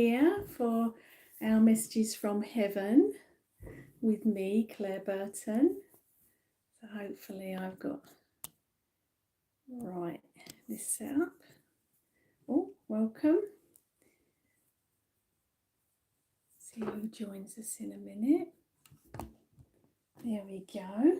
here for our messages from heaven with me, Claire Burton. So hopefully I've got this set up. Oh, welcome. See who joins us in a minute. There we go.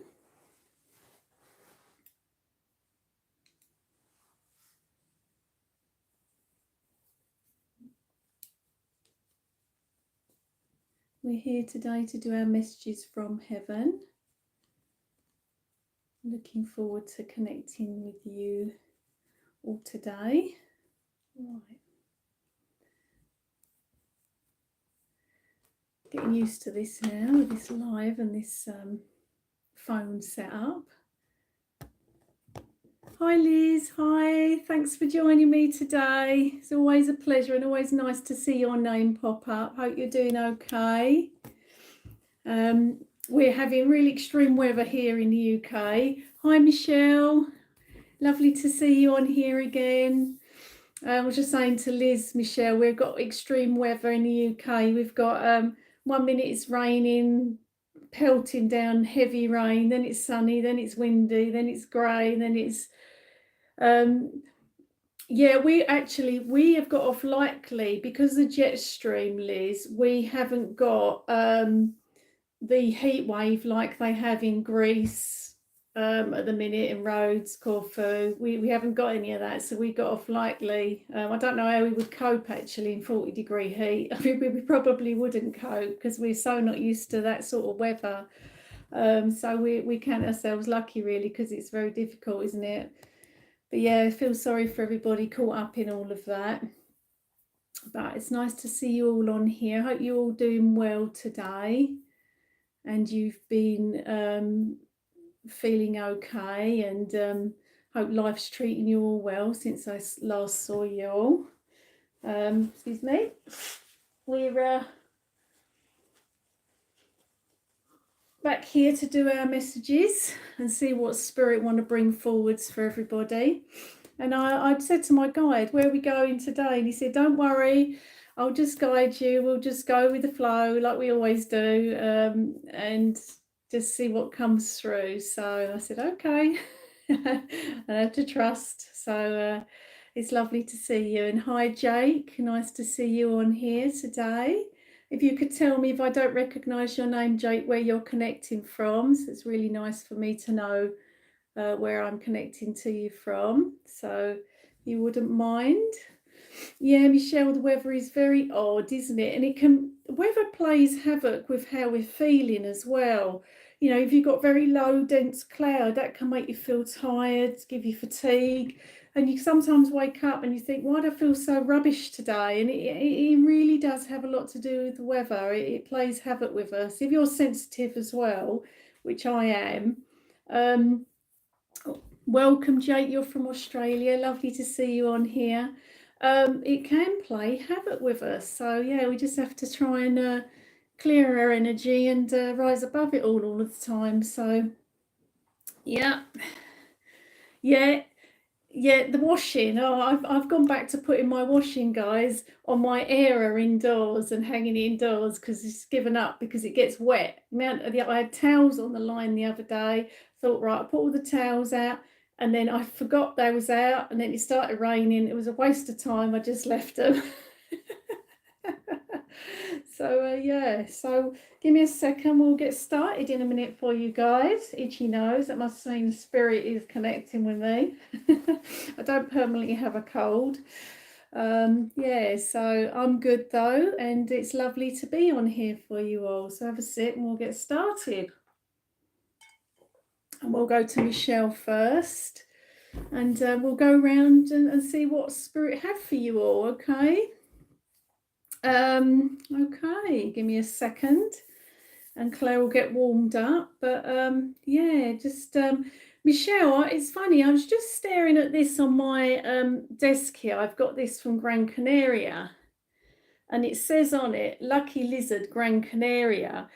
We're here today to do our messages from heaven. Looking forward to connecting with you all today. Right. Getting used to this now, with this live and this phone set up. Hi Liz, hi, thanks for joining me today. It's always a pleasure and always nice to see your name pop up. Hope you're doing okay. We're having really extreme weather here in the UK. Hi Michelle, lovely to see you on here again. I was just saying to Liz, Michelle, we've got extreme weather in the UK. We've got 1 minute it's raining, pelting down heavy rain, then it's sunny, then it's windy, then it's grey, then it's yeah, we have got off lightly because the jet stream, Liz. We haven't got the heat wave like they have in Greece at the minute, in Rhodes, Corfu. We haven't got any of that, so we got off lightly. I don't know how we would cope actually in 40-degree heat. I mean, we probably wouldn't cope because we're so not used to that sort of weather. So we count ourselves lucky really, because it's very difficult, isn't it? But yeah, I feel sorry for everybody caught up in all of that. But it's nice to see you all on here. Hope you're all doing well today and you've been feeling okay, and hope life's treating you all well since I last saw you all. Excuse me. We're back here to do our messages and see what spirit want to bring forwards for everybody. And I said to my guide, where are we going today? And he said, don't worry, I'll just guide you. We'll just go with the flow like we always do, and just see what comes through. So I said, okay. I have to trust. So it's lovely to see you. And hi Jake, nice to see you on here today. If you could tell me, if I don't recognise your name, Jake, where you're connecting from. So it's really nice for me to know where I'm connecting to you from. So you wouldn't mind. Yeah, Michelle, the weather is very odd, isn't it? And weather plays havoc with how we're feeling as well. You know, if you've got very low, dense cloud, that can make you feel tired, give you fatigue. And you sometimes wake up and you think, why do I feel so rubbish today? And it really does have a lot to do with the weather. It plays havoc with us. If you're sensitive as well, which I am, welcome, Jake. You're from Australia. Lovely to see you on here. It can play havoc with us. So, yeah, we just have to try and clear our energy and rise above it all of the time. So, yeah. The washing. Oh, I've gone back to putting my washing, guys, on my area indoors and hanging it indoors because it's given up because it gets wet. I had towels on the line the other day. Thought, right, I put all the towels out, and then I forgot they was out, and then it started raining. It was a waste of time. I just left them. So yeah, so give me a second, we'll get started in a minute for you guys. Itchy nose, that must mean the spirit is connecting with me. I don't permanently have a cold. Yeah, so I'm good though, and it's lovely to be on here for you all. So have a sit and we'll get started. And we'll go to Michelle first, and we'll go around and see what spirit had for you all, okay? Okay, give me a second and Claire will get warmed up. But yeah, just Michelle, it's funny, I was just staring at this on my desk here. I've got this from Gran Canaria, and it says on it, Lucky Lizard, Gran Canaria.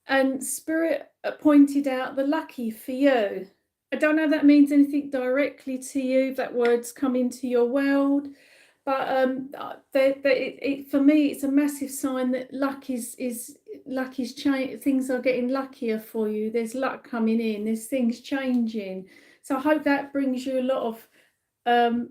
And Spirit pointed out the lucky for you. I don't know if that means anything directly to you, if that word's come into your world. But for me, it's a massive sign that luck is changing. Things are getting luckier for you. There's luck coming in. There's things changing. So I hope that brings you a lot of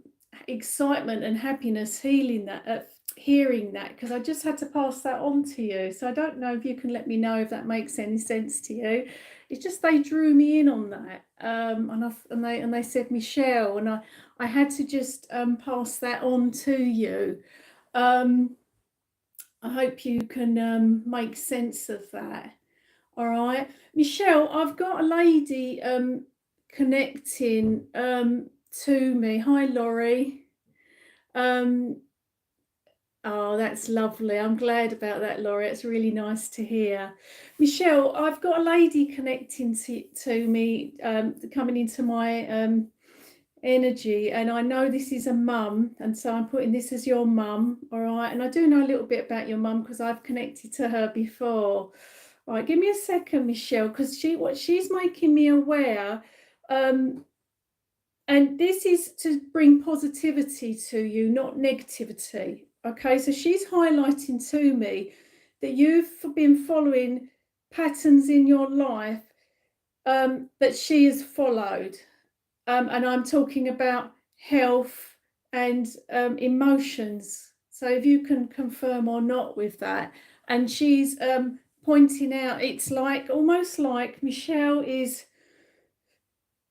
excitement and happiness, hearing that, because I just had to pass that on to you. So I don't know if you can let me know if that makes any sense to you. It's just they drew me in on that, and they said Michelle, and I had to just pass that on to you. I hope you can make sense of that. All right, Michelle, I've got a lady connecting to me. Hi, Laurie. Oh, that's lovely. I'm glad about that, Laurie. It's really nice to hear. Michelle, I've got a lady connecting to me, coming into my energy, and I know this is a mum, and so I'm putting this as your mum, all right? And I do know a little bit about your mum because I've connected to her before. All right, give me a second, Michelle, because she's making me aware, and this is to bring positivity to you, not negativity. Okay, so she's highlighting to me that you've been following patterns in your life that she has followed. And I'm talking about health and emotions. So if you can confirm or not with that. And she's pointing out, it's like, almost like Michelle is,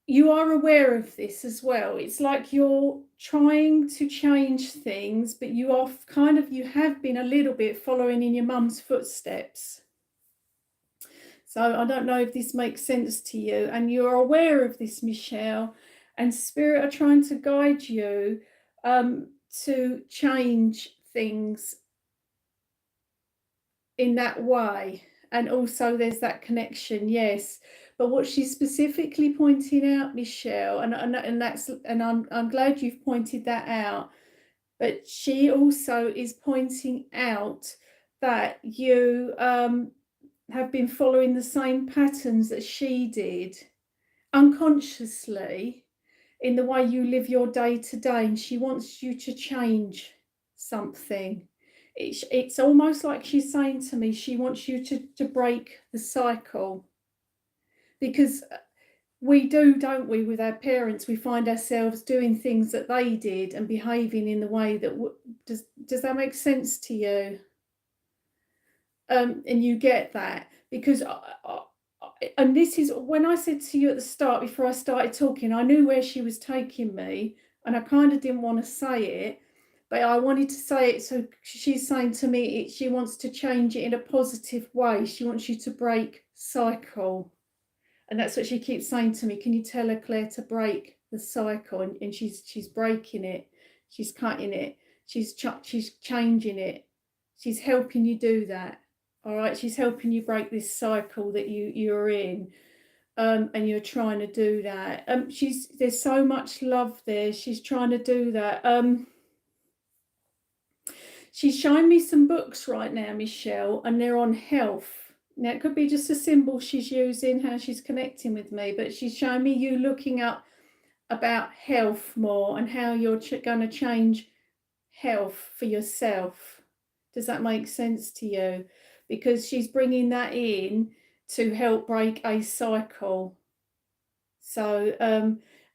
you are aware of this as well. It's like you're trying to change things, but you have been a little bit following in your mum's footsteps. So I don't know if this makes sense to you, and you're aware of this, Michelle, and Spirit are trying to guide you to change things in that way. And also there's that connection, yes. But what she's specifically pointing out, Michelle, and I'm glad you've pointed that out, but she also is pointing out that you have been following the same patterns that she did unconsciously in the way you live your day to day, and she wants you to change something. It's almost like she's saying to me, she wants you to break the cycle. Because we do, don't we, with our parents, we find ourselves doing things that they did and behaving in the way that does that make sense to you? And you get that, because and this is when I said to you at the start, before I started talking, I knew where she was taking me, and I kind of didn't want to say it, but I wanted to say it. So she's saying to me, she wants to change it in a positive way. She wants you to break cycle. And that's what she keeps saying to me. Can you tell her, Claire, to break the cycle? And she's breaking it. She's cutting it. She's changing it. She's helping you do that. All right. She's helping you break this cycle that you're in. And you're trying to do that. There's so much love there. She's trying to do that. She's showing me some books right now, Michelle, and they're on health. Now, it could be just a symbol she's using, how she's connecting with me, but she's showing me you looking up about health more and how you're going to change health for yourself. Does that make sense to you? Because she's bringing that in to help break a cycle. So,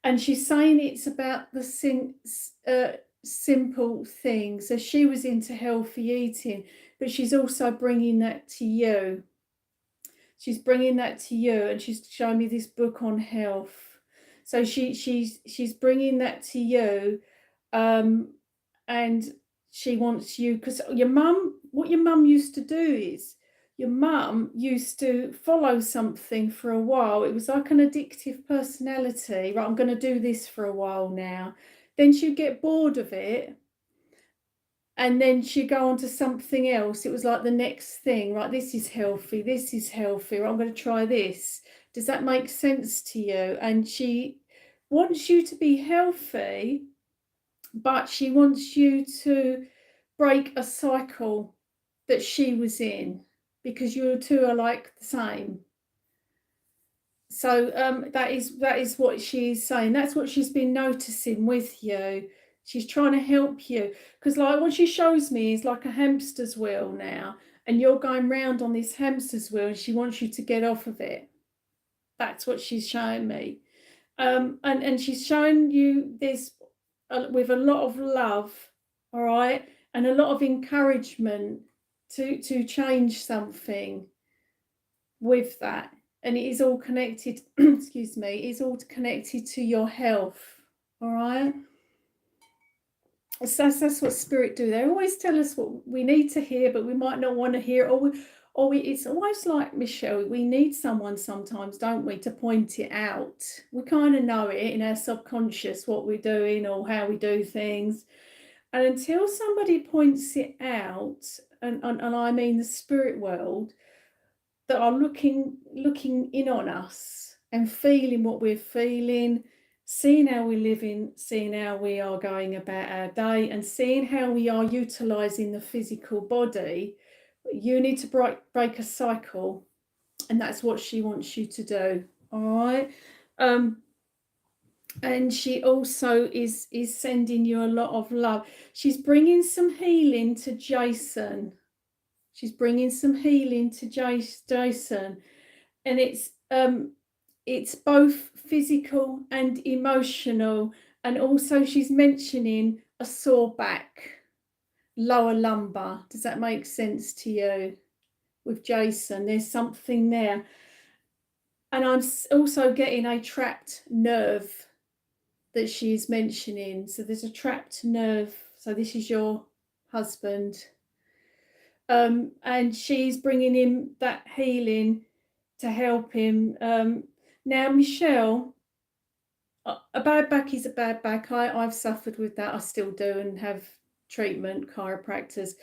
and she's saying it's about the simple things. So she was into healthy eating, but she's also bringing that to you. She's bringing that to you, and she's showing me this book on health. So she's bringing that to you, and she wants you, because what your mum used to do is, your mum used to follow something for a while. It was like an addictive personality. Right, I'm going to do this for a while now. Then she'd get bored of it, and then she'd go on to something else. It was like the next thing, right? This is healthy. This is healthy. Right, I'm going to try this. Does that make sense to you? And she wants you to be healthy, but she wants you to break a cycle that she was in, because you two are like the same. So that is what she's saying. That's what she's been noticing with you. She's trying to help you, because like what she shows me is like a hamster's wheel now, and you're going round on this hamster's wheel and she wants you to get off of it. That's what she's showing me. And she's showing you this with a lot of love, all right, and a lot of encouragement to change something with that. And it is all connected, excuse me, it's all connected to your health, all right? That's what spirit do. They always tell us what we need to hear, but we might not want to hear it, it's almost like, Michelle, we need someone sometimes, don't we, to point it out. We kind of know it in our subconscious, what we're doing or how we do things. And until somebody points it out, and I mean the spirit world, that are looking in on us and feeling what we're feeling, seeing how we're living, seeing how we are going about our day, and seeing how we are utilising the physical body, you need to break a cycle, and that's what she wants you to do, all right? And she also is sending you a lot of love. She's bringing some healing to Jason. She's bringing some healing to Jason, and it's both physical and emotional. And also she's mentioning a sore back, lower lumbar. Does that make sense to you? With Jason, there's something there. And I'm also getting a trapped nerve that she's mentioning. So there's a trapped nerve. So this is your husband. And she's bringing him that healing to help him. Now, Michelle, a bad back is a bad back. I've suffered with that. I still do and have treatment, chiropractors.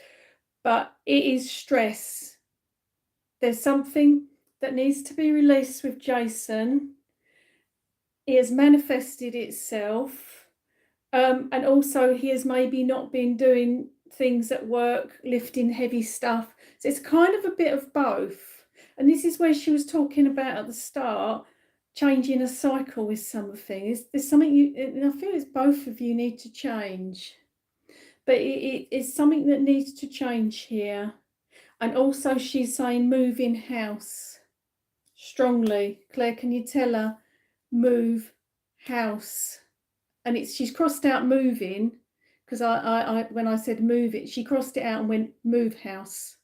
But it is stress. There's something that needs to be released with Jason. It has manifested itself. And also he has maybe not been doing things at work, lifting heavy stuff. So it's kind of a bit of both. And this is where she was talking about at the start, changing a cycle with something. There's something and I feel it's both of you need to change. But it's something that needs to change here. And also she's saying moving house strongly. Claire, can you tell her? Move house. And she's crossed out moving, because I when I said move it, she crossed it out and went move house.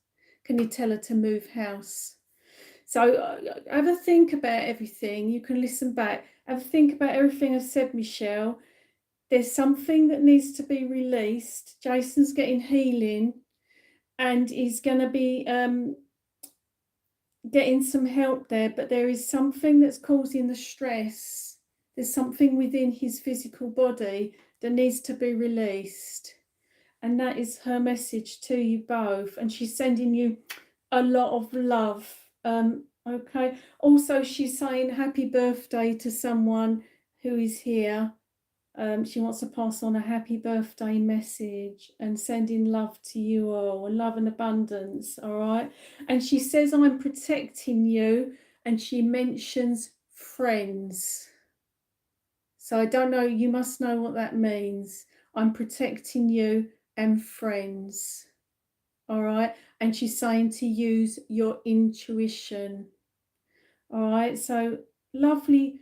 Can you tell her to move house? So have a think about everything. You can listen back. Have a think about everything I've said, Michelle. There's something that needs to be released. Jason's getting healing, and he's going to be getting some help there, but there is something that's causing the stress. There's something within his physical body that needs to be released, and that is her message to you both. And she's sending you a lot of love. Okay, also she's saying happy birthday to someone who is here. She wants to pass on a happy birthday message and sending love to you all, and love and abundance, all right? And she says, I'm protecting you, and she mentions friends. So I don't know, you must know what that means. I'm protecting you and friends, all right? And she's saying to use your intuition, all right? So lovely.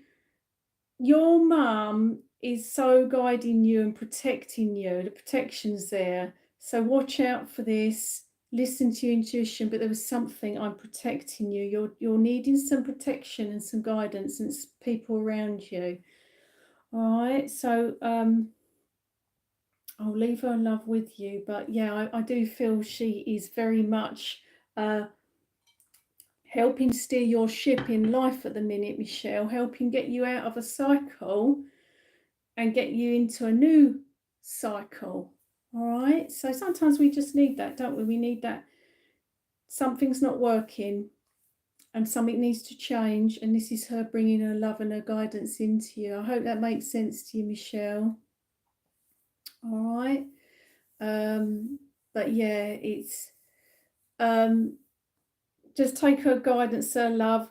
Your mum is so guiding you and protecting you. The protection's there. So watch out for this. Listen to your intuition. But there was something, I'm protecting you. You're needing some protection and some guidance, and it's people around you. All right. So I'll leave her love with you. But yeah, I do feel she is very much helping steer your ship in life at the minute, Michelle. Helping get you out of a cycle and get you into a new cycle. All right, so sometimes we just need that, don't we? We need that. Something's not working and something needs to change, and this is her bringing her love and her guidance into you. I hope that makes sense to you, Michelle. All right, but yeah, it's just take her guidance, her love.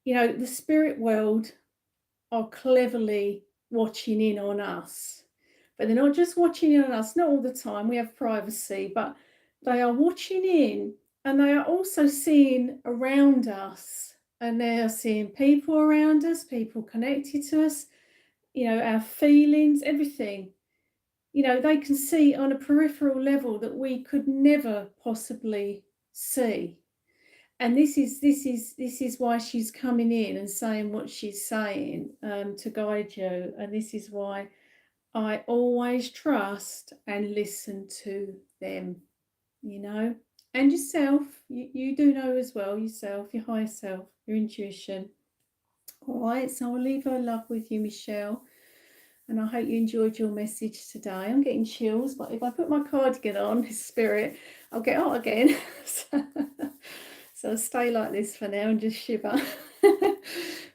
You know, the spirit world are cleverly watching in on us. but they're not just watching in on us, not all the time, we have privacy, but they are watching in, and they are also seeing around us, and they are seeing people around us, people connected to us, you know, our feelings, everything. You know, they can see on a peripheral level that we could never possibly see. And this is why she's coming in and saying what she's saying, to guide you. And this is why I always trust and listen to them, you know, and yourself. You do know as well, yourself, your higher self, your intuition. All right, so I'll leave her love with you, Michelle. And I hope you enjoyed your message today. I'm getting chills, but if I put my cardigan on, Spirit, I'll get hot again. So I'll stay like this for now and just shiver.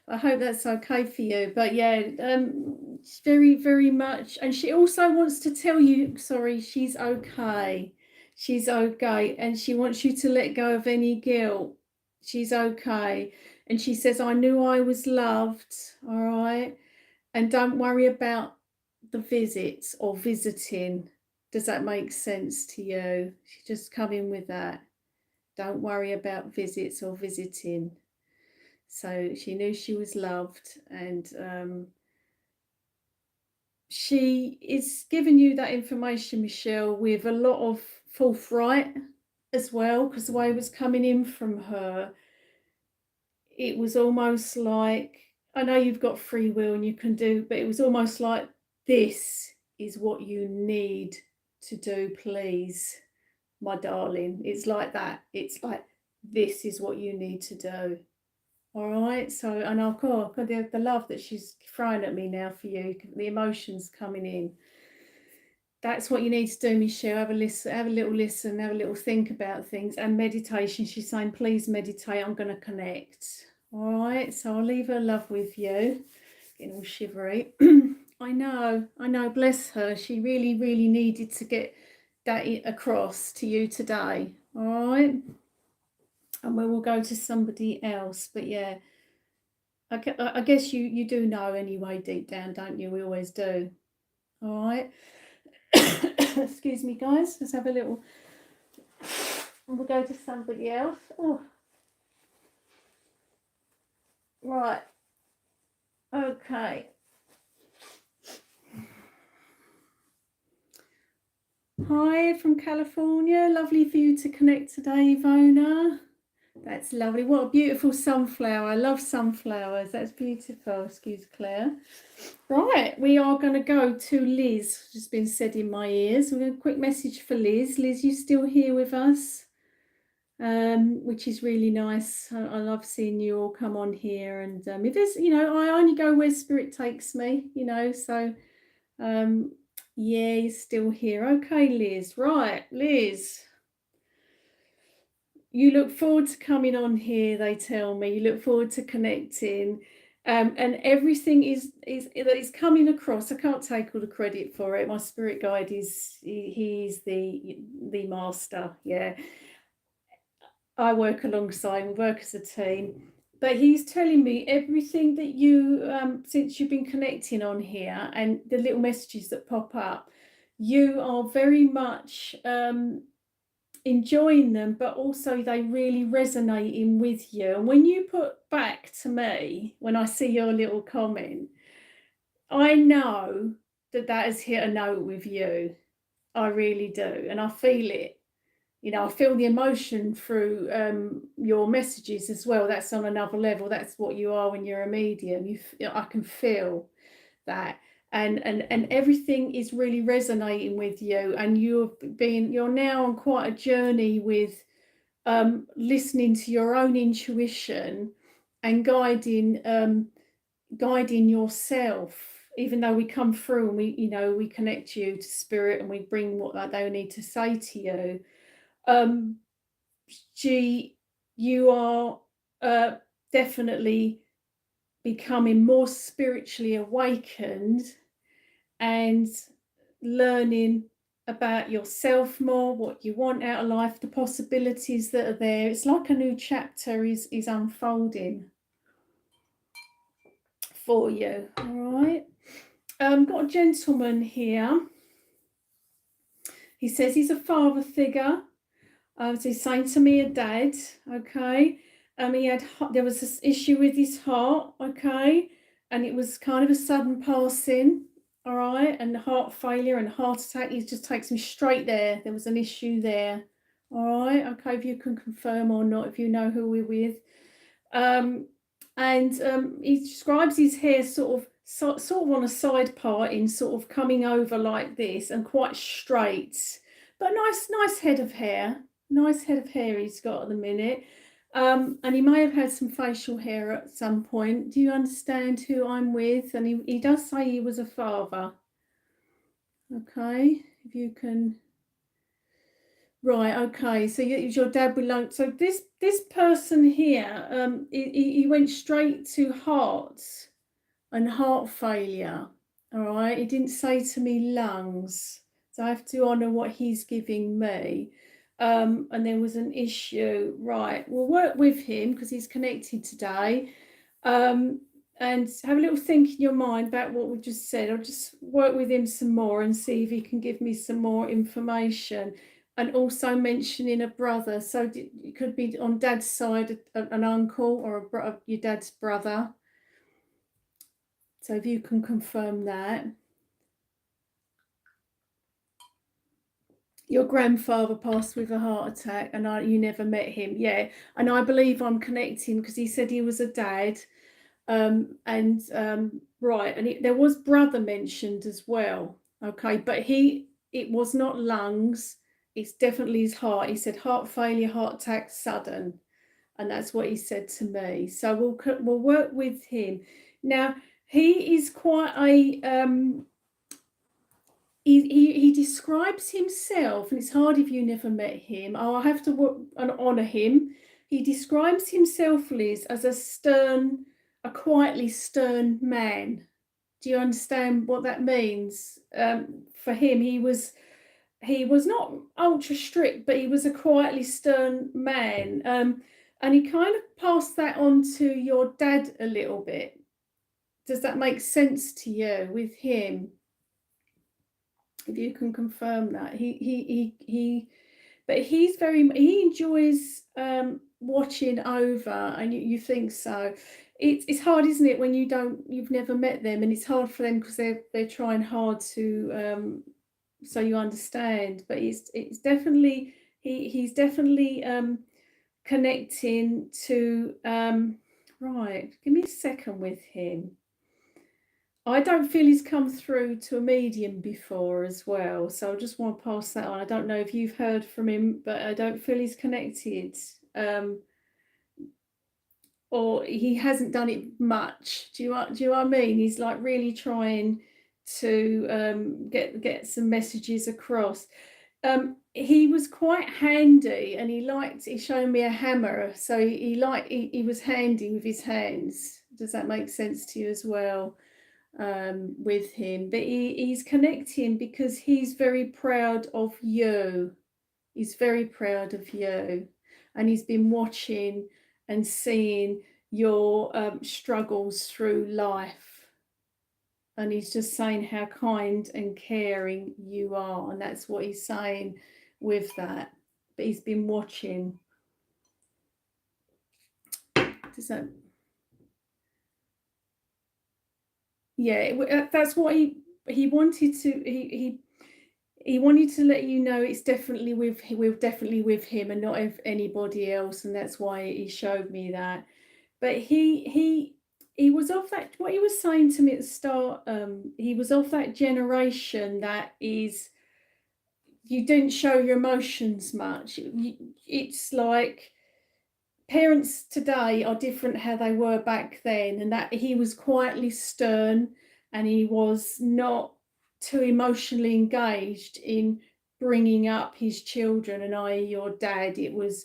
I hope that's okay for you. But yeah, very, very much. And she also wants to tell you, sorry, she's okay. She's okay. And she wants you to let go of any guilt. She's okay. And she says, I knew I was loved. All right. And don't worry about the visits or visiting. Does that make sense to you? She just come in with that. Don't worry about visits or visiting. So she knew she was loved, and she is giving you that information, Michelle, with a lot of forthright as well, because the way it was coming in from her, it was almost like, I know you've got free will and you can do, but it was almost like, this is what you need to do, please, my darling. It's like that. It's like, this is what you need to do. All right. So, and I've got the love that she's throwing at me now for you, the emotions coming in. That's what you need to do, Michelle. Have a listen, have a little listen, have a little think about things, and meditation. She's saying, please meditate. I'm going to connect. All right. So I'll leave her love with you. Getting all shivery. I know. Bless her. She really, really needed to get that across to you today. All right. And we will go to somebody else. But yeah, I guess you do know anyway, deep down, don't you? We always do. All right. Excuse me, guys. Let's have a little. And we'll go to somebody else. Oh. Right. Okay. Hi from California. Lovely for you to connect today, Ivona. That's lovely. What a beautiful sunflower. I love sunflowers. That's beautiful. Excuse Claire. Right, we are going to go to Liz, just been said in my ears. We're going to quick message for Liz. Liz, you still here with us? Which is really nice. I love seeing you all come on here. And if there's, you know, I only go where spirit takes me, you know, so yeah, you're still here. Okay, Liz. Right, Liz. You look forward to coming on here, they tell me. You look forward to connecting. And everything is coming across. I can't take all the credit for it. My spirit guide he's the master. Yeah. I work alongside, we work as a team. But he's telling me everything that you, since you've been connecting on here and the little messages that pop up, you are very much enjoying them, but also they really resonating with you. And when you put back to me, when I see your little comment, I know that has hit a note with you. I really do. And I feel it. You know, I feel the emotion through your messages as well. That's on another level. That's what you are when you're a medium. I can feel that. And everything is really resonating with you, and you're now on quite a journey with listening to your own intuition and guiding yourself. Even though we come through and we connect you to spirit and we bring what they need to say to you, you are definitely becoming more spiritually awakened and learning about yourself more, what you want out of life, the possibilities that are there. It's like a new chapter is unfolding for you. All right. Got a gentleman here. He says he's a father figure. So he's saying to me a dad, okay. There was this issue with his heart, okay, and it was kind of a sudden passing, all right, and heart failure and heart attack. He just takes me straight there. There was an issue there, all right, okay. If you can confirm or not, if you know who we're with, he describes his hair sort of on a side parting, sort of coming over like this and quite straight, but nice head of hair. Nice head of hair he's got at the minute. And he may have had some facial hair at some point. Do you understand who I'm with? And he does say he was a father. Okay, if you can. Right, okay, so your dad belonged. So this person here, he went straight to heart and heart failure. All right, he didn't say to me lungs. So I have to honour what he's giving me. And there was an issue. Right, we'll work with him because he's connected today. And have a little think in your mind about what we just said. I'll just work with him some more and see if he can give me some more information. And also mentioning a brother. So it could be on dad's side, an uncle or your dad's brother. So if you can confirm that. Your grandfather passed with a heart attack and you never met him. Yeah, and I believe I'm connecting because he said he was a dad. Right, and there was brother mentioned as well. Okay, but it was not lungs. It's definitely his heart. He said heart failure, heart attack, sudden, and that's what he said to me. So we'll work with him. Now he is quite a he describes himself, and it's hard if you never met him. I have to work and honour him. He describes himself, Liz, as a quietly stern man. Do you understand what that means? For him, he was not ultra strict, but he was a quietly stern man. And he kind of passed that on to your dad a little bit. Does that make sense to you with him? If you can confirm that. But he enjoys watching over, and you think so. It's hard, isn't it, when you've never met them, and it's hard for them because they're trying hard to so you understand. But it's definitely he's definitely connecting to right. Give me a second with him. I don't feel he's come through to a medium before as well, so I just want to pass that on. I don't know if you've heard from him, but I don't feel he's connected, or he hasn't done it much. Do you know what I mean? He's like really trying to get some messages across. He was quite handy, and he showed me a hammer, so he was handy with his hands. Does that make sense to you as well? With him, but he's connecting because he's very proud of you. He's very proud of you, and he's been watching and seeing your struggles through life, and he's just saying how kind and caring you are, and that's what he's saying with that. But he's been watching. Does that? Yeah, that's what he wanted to he wanted to let you know it's definitely with him and not with anybody else, and that's why he showed me that. But he was of that, what he was saying to me at the start, he was of that generation that is, you didn't show your emotions much. It's like parents today are different how they were back then, and that he was quietly stern, and he was not too emotionally engaged in bringing up his children, and I, your dad. It was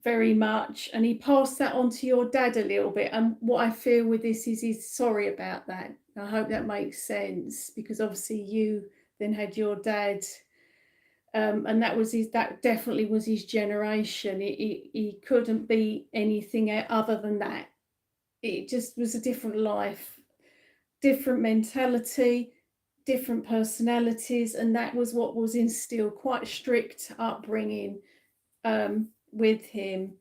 very much, and he passed that on to your dad a little bit. And what I feel with this is he's sorry about that. I hope that makes sense, because obviously you then had your dad, and that definitely was his generation. He couldn't be anything other than that. It just was a different life, different mentality, different personalities, and that was what was instilled, quite strict upbringing with him.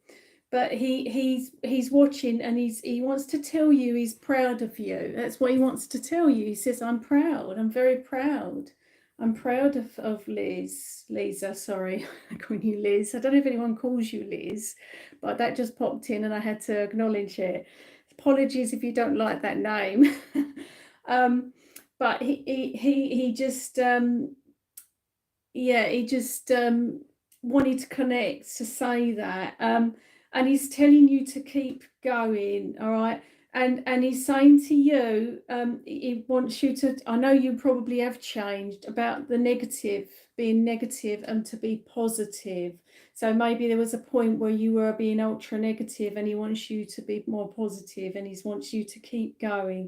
But he's watching, and he wants to tell you he's proud of you. That's what he wants to tell you. He says, I'm proud. I'm very proud. I'm proud of Lisa, sorry, I'm calling you Liz. I don't know if anyone calls you Liz, but that just popped in and I had to acknowledge it. Apologies if you don't like that name. But he just yeah, he just wanted to connect to say that. And he's telling you to keep going, all right? And he's saying to you, he wants you to, I know you probably have changed about the negative, being negative, and to be positive. So maybe there was a point where you were being ultra negative, and he wants you to be more positive, and he wants you to keep going,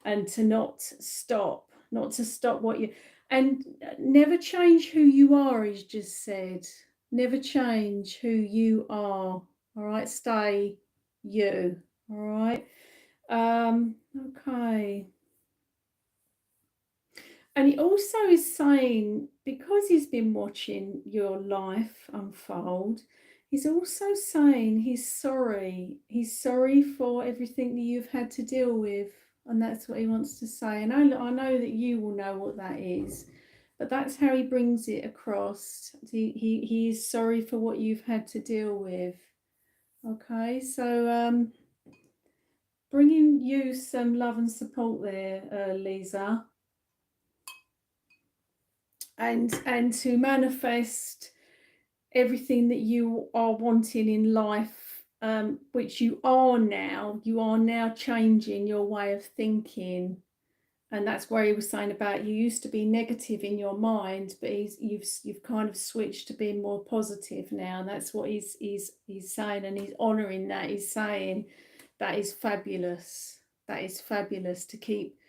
and to not stop what you, and never change who you are. He's just said, never change who you are. All right, stay you. All right. Okay. And he also is saying, because he's been watching your life unfold, he's also saying he's sorry. He's sorry for everything that you've had to deal with. And that's what he wants to say. And I know that you will know what that is. But that's how he brings it across. He is sorry for what you've had to deal with. Okay, so bringing you some love and support there, Lisa. And to manifest everything that you are wanting in life, which you are now changing your way of thinking. And that's where he was saying about, you used to be negative in your mind, but you've kind of switched to being more positive now. And that's what he's saying, and he's honouring that. He's saying that is fabulous. That is fabulous to keep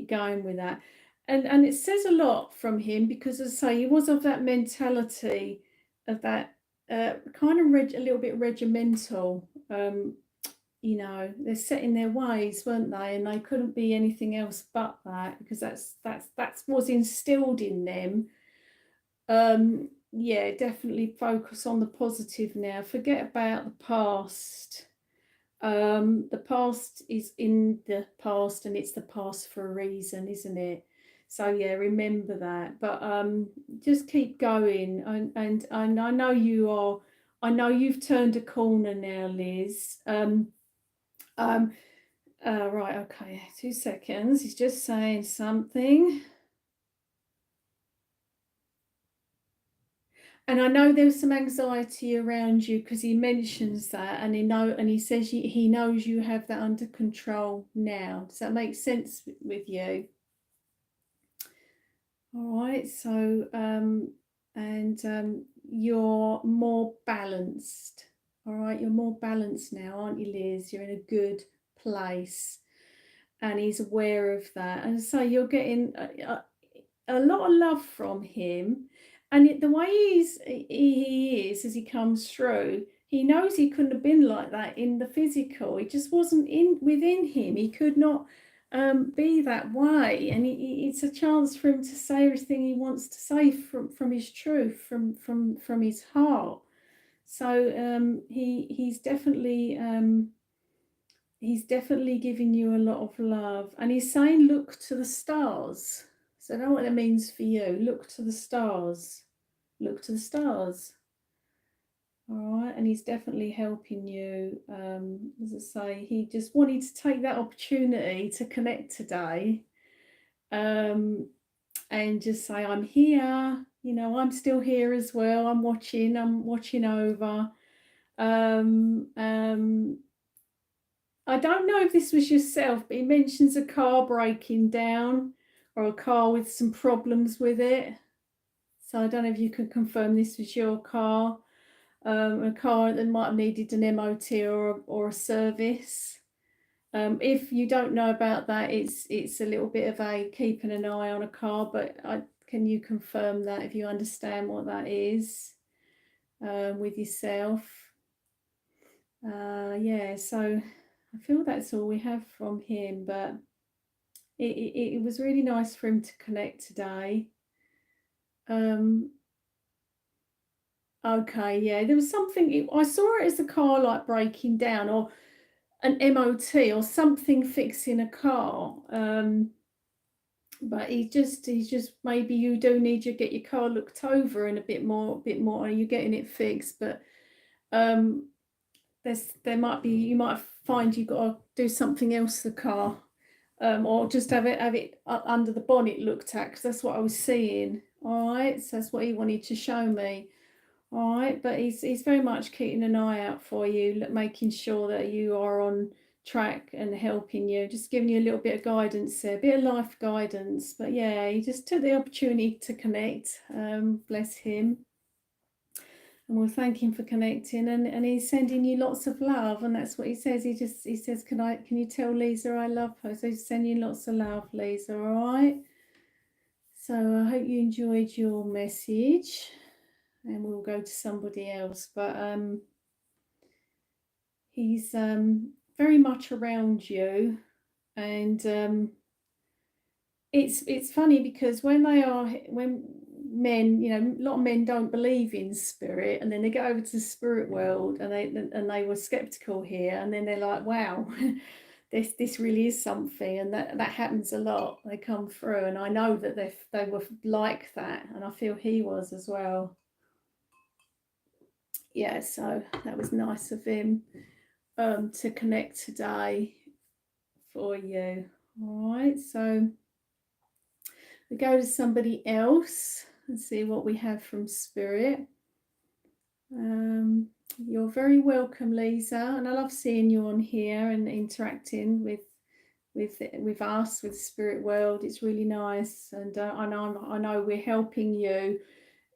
going with that. And it says a lot from him, because, as I say, he was of that mentality of that kind of a little bit regimental. They're set in their ways, weren't they? And they couldn't be anything else but that, because that's was instilled in them. Yeah, definitely focus on the positive now. Forget about the past. The past is in the past, and it's the past for a reason, isn't it? So yeah, remember that. But just keep going, and I know you are. I know you've turned a corner now, Liz. Right, okay, 2 seconds. He's just saying something. And I know there's some anxiety around you, because he mentions that, and he says he knows you have that under control now. Does that make sense with you? All right, so you're more balanced. All right, you're more balanced now, aren't you, Liz? You're in a good place, and he's aware of that. And so you're getting a lot of love from him, and the way he is as he comes through, he knows he couldn't have been like that in the physical. It just wasn't within him. He could not be that way, and it's a chance for him to say everything he wants to say from his truth, from his heart. So he's definitely giving you a lot of love, and he's saying, look to the stars. So I don't know what that means for you. Look to the stars. Look to the stars. All right, and he's definitely helping you. As I say, he just wanted to take that opportunity to connect today, and just say, I'm here. I'm still here as well. I'm watching over. I don't know if this was yourself, but he mentions a car breaking down, or a car with some problems with it. So I don't know if you can confirm this was your car. A car that might have needed an MOT or a service. If you don't know about that, it's a little bit of a keeping an eye on a car, but can you confirm that, if you understand what that is with yourself? Yeah, so I feel that's all we have from him, but it was really nice for him to connect today. Okay, yeah, there was something, I saw it as a car like breaking down, or an MOT or something fixing a car. But he's just maybe you do need to get your car looked over and a bit more, are you getting it fixed? But there might be, you might find you've got to do something else to the car, or just have it under the bonnet looked at, because that's what I was seeing. All right, so that's what he wanted to show me. All right, but he's very much keeping an eye out for you, making sure that you are on track and helping you, just giving you a little bit of guidance there, a bit of life guidance. But yeah, he just took the opportunity to connect. Bless him. And we'll thank him for connecting, and he's sending you lots of love, and that's what he says. He says, can you tell Lisa I love her? So he's sending you lots of love, Lisa. All right. So I hope you enjoyed your message, and we'll go to somebody else. But he's very much around you, and it's funny because when men, a lot of men don't believe in spirit, and then they go over to the spirit world, and they were skeptical here, and then they're like, wow, this really is something. And that happens a lot. They come through, and I know that they were like that, and I feel he was as well. Yeah, so that was nice of him to connect today for you. All right, so we go to somebody else and see what we have from spirit. You're very welcome, Lisa, and I love seeing you on here and interacting with us, with the spirit world. It's really nice, and I know we're helping you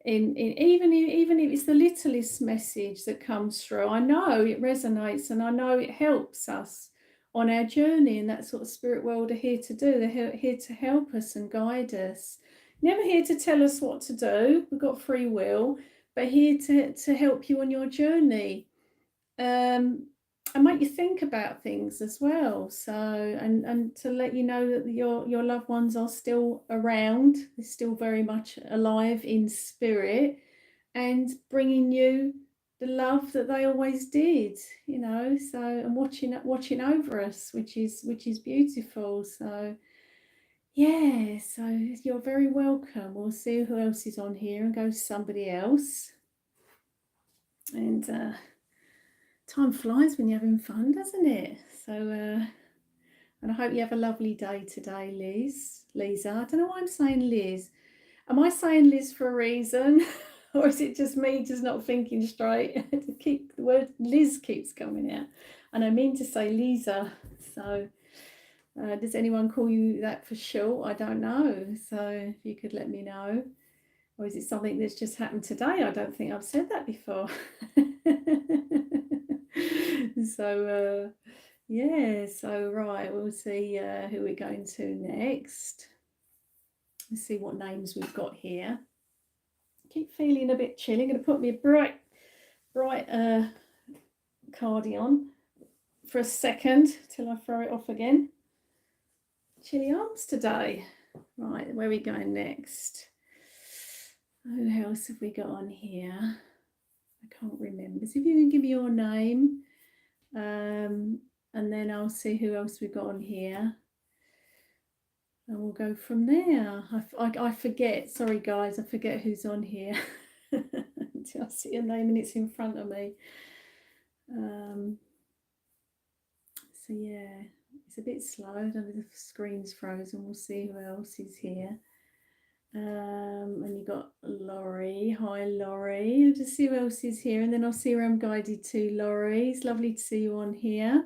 in even if it's the littlest message that comes through. I know it resonates, and I know it helps us on our journey, and that's what the spirit world are here to do. They're here to help us and guide us. Never here to tell us what to do. We've got free will, but here to help you on your journey, and make you think about things as well. So, and to let you know that your loved ones are still around. They're still very much alive in spirit, and bringing you the love that they always did. So, and watching over us, which is beautiful. So yeah, so you're very welcome. We'll see who else is on here and go to somebody else. And time flies when you're having fun, doesn't it? So, and I hope you have a lovely day today, Lisa. I don't know why I'm saying Liz. Am I saying Liz for a reason? Or is it just me just not thinking straight? The word Liz keeps coming out. And I mean to say Lisa. So does anyone call you that for short? I don't know. So if you could let me know. Or is it something that's just happened today? I don't think I've said that before. So yeah, so right, we'll see who we're going to next. Let's see what names we've got here. Keep feeling a bit chilly. I'm going to put me a bright cardi on for a second till I throw it off again. Chilly arms today. Right, where are we going next? Who else have we got on here? I can't remember. So if you can give me your name, and then I'll see who else we've got on here, and we'll go from there. I forget. Sorry, guys, I forget who's on here until I see a name and it's in front of me. So yeah, it's a bit slow. The screen's frozen. We'll see who else is here. And you got Laurie. Hi, Laurie. I'll just see who else is here, and then I'll see where I'm guided to. Laurie, it's lovely to see you on here.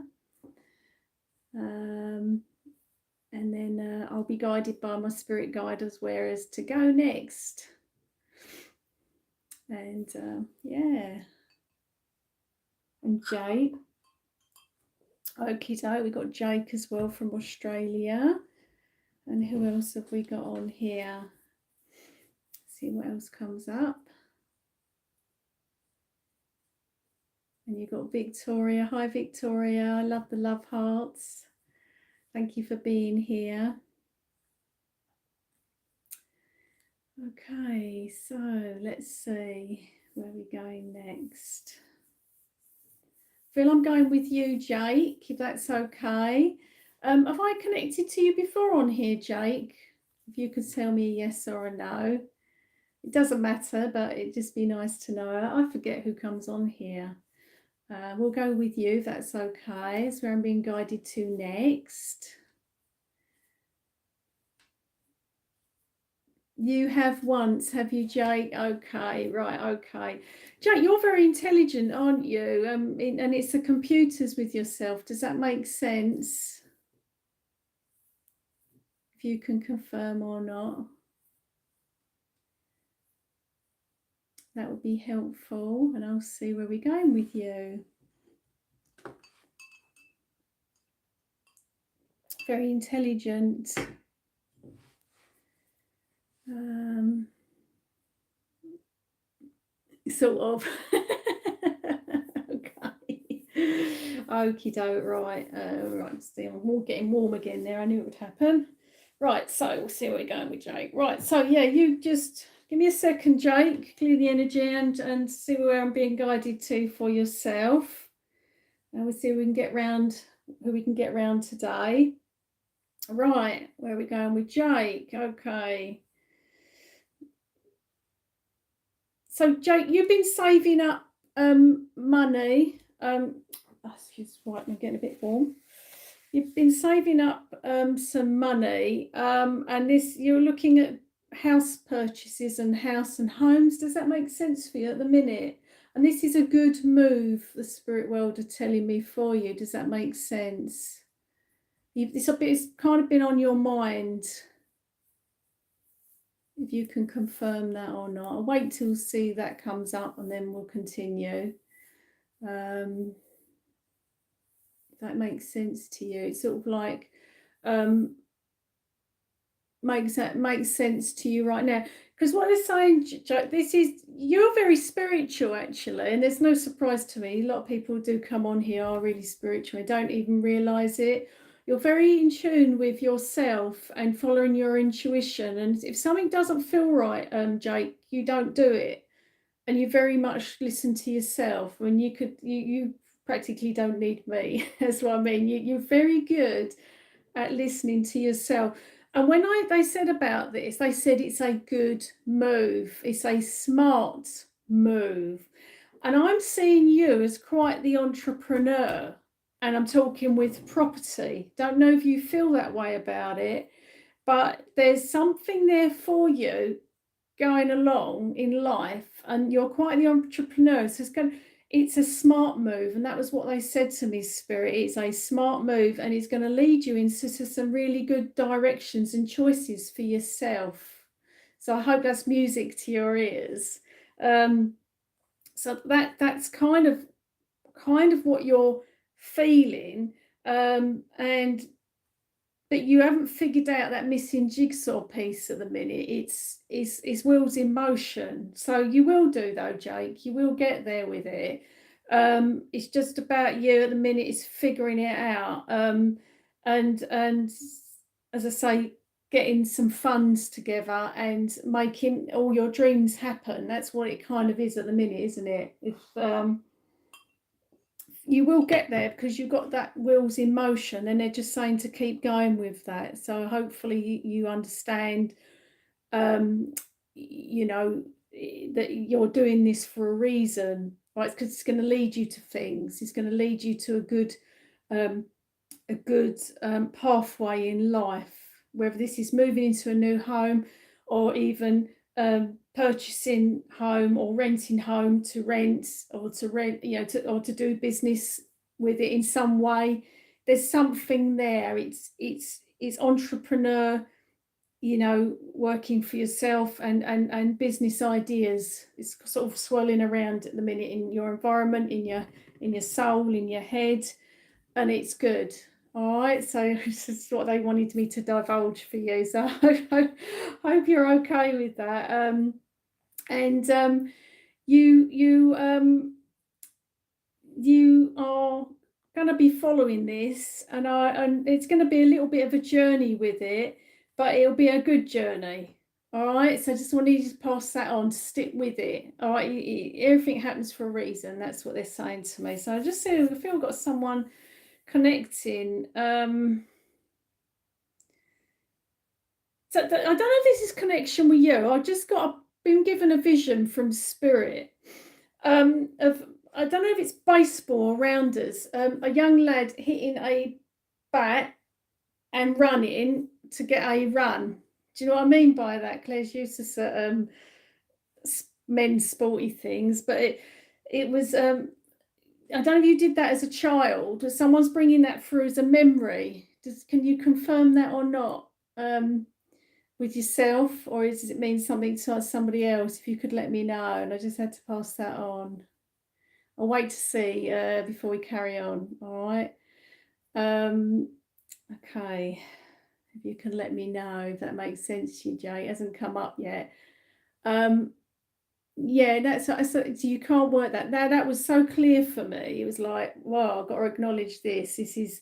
And then I'll be guided by my spirit guiders where is to go next. And yeah. And Jake. Okie doke, we got Jake as well from Australia. And who else have we got on here? See what else comes up. And you've got Victoria. Hi, Victoria. I love the love hearts. Thank you for being here. Okay, so let's see where we're going next. Phil, I'm going with you, Jake, if that's okay. Have I connected to you before on here, Jake? If you could tell me a yes or a no. It doesn't matter, but it'd just be nice to know. I forget who comes on here. We'll go with you, if that's okay. It's where I'm being guided to next. You have once, have you, Jake? Okay, right, okay. Jake, you're very intelligent, aren't you? And it's the computers with yourself. Does that make sense? If you can confirm or not, that would be helpful. And I'll see where we're going with you. Very intelligent. Sort of. Okay. Okie doke, right. Right, still we're getting warm again there. I knew it would happen. Right, so we'll see where we're going with Jake. Right, so yeah, you just give me a second, Jake. Clear the energy and see where I'm being guided to for yourself. And we'll see if we can get round who we can get round today. Right, where are we going with Jake? Okay. So Jake, you've been saving up money. Excuse me, I'm getting a bit warm. You've been saving up some money, and this you're looking at house purchases and house and homes. Does that make sense for you at the minute? And this is a good move. The spirit world are telling me for you. Does that make sense? It's kind of been on your mind. If you can confirm that or not. I'll wait till see that comes up and then we'll continue. If that makes sense to you. It's sort of like makes sense to you right now. Because what they're saying, this is, you're very spiritual actually, and there's no surprise to me. A lot of people do come on here are really spiritual and don't even realize it. You're very in tune with yourself and following your intuition. And if something doesn't feel right, Jake, you don't do it. And you very much listen to yourself. When you practically don't need me. That's what I mean. You're very good at listening to yourself. And when they said about this, they said it's a good move. It's a smart move. And I'm seeing you as quite the entrepreneur. And I'm talking with property. Don't know if you feel that way about it, but there's something there for you going along in life, and you're quite the entrepreneur. So it's a smart move, and that was what they said to me, Spirit. It's a smart move, and it's going to lead you into some really good directions and choices for yourself. So I hope that's music to your ears. So that's kind of what you're feeling, and but you haven't figured out that missing jigsaw piece at the minute. It's wheels in motion. So you will do though, Jake. You will get there with it. It's just about you at the minute is figuring it out. And as I say, getting some funds together and making all your dreams happen. That's what it kind of is at the minute, isn't it? If you will get there because you've got that wheels in motion, and they're just saying to keep going with that. So hopefully you understand, you know, that you're doing this for a reason, right? Because it's going to lead you to things. It's going to lead you to a good pathway in life, whether this is moving into a new home or even purchasing home or renting home to rent or to rent, or to do business with it in some way. There's something there. It's entrepreneur, working for yourself, and business ideas. It's sort of swirling around at the minute in your environment, in your soul, in your head, and it's good. All right, so this is what they wanted me to divulge for you. So I hope you're okay with that. You are going to be following this, and it's going to be a little bit of a journey with it, but it'll be a good journey. All right, so I just wanted you to pass that on, to stick with it. All right, everything happens for a reason. That's what they're saying to me. So I just feel I've got someone connecting. So I don't know if this is connection with you. Been given a vision from spirit of, I don't know if it's baseball around us. A young lad hitting a bat and running to get a run. Do you know what I mean by that? Claire's used to men's sporty things, but it was I don't know if you did that as a child, or someone's bringing that through as a memory. Can you confirm that or not with yourself, or does it mean something to somebody else? If you could let me know, and I just had to pass that on. I'll wait to see before we carry on. All right. Okay. If you can let me know if that makes sense to you, Jay. It hasn't come up yet. Yeah, that's so you can't work that. That was so clear for me. It was like, wow, I've got to acknowledge this. This is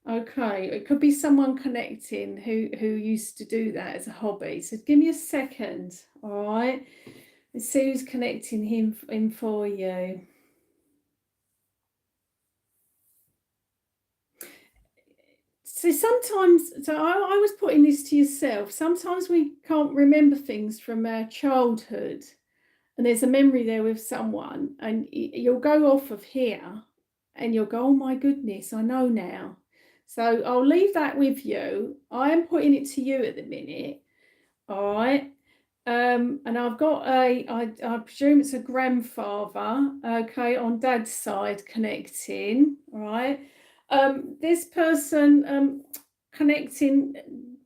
okay. It could be someone connecting who used to do that as a hobby. So give me a second, all right? Let's see who's connecting him in for you. So sometimes, I was putting this to yourself. Sometimes we can't remember things from our childhood, and there's a memory there with someone, and you'll go off of here and you'll go, oh my goodness, I know now. So I'll leave that with you. I am putting it to you at the minute. All right. And I've got I presume it's a grandfather, okay, on dad's side connecting. All right. This person connecting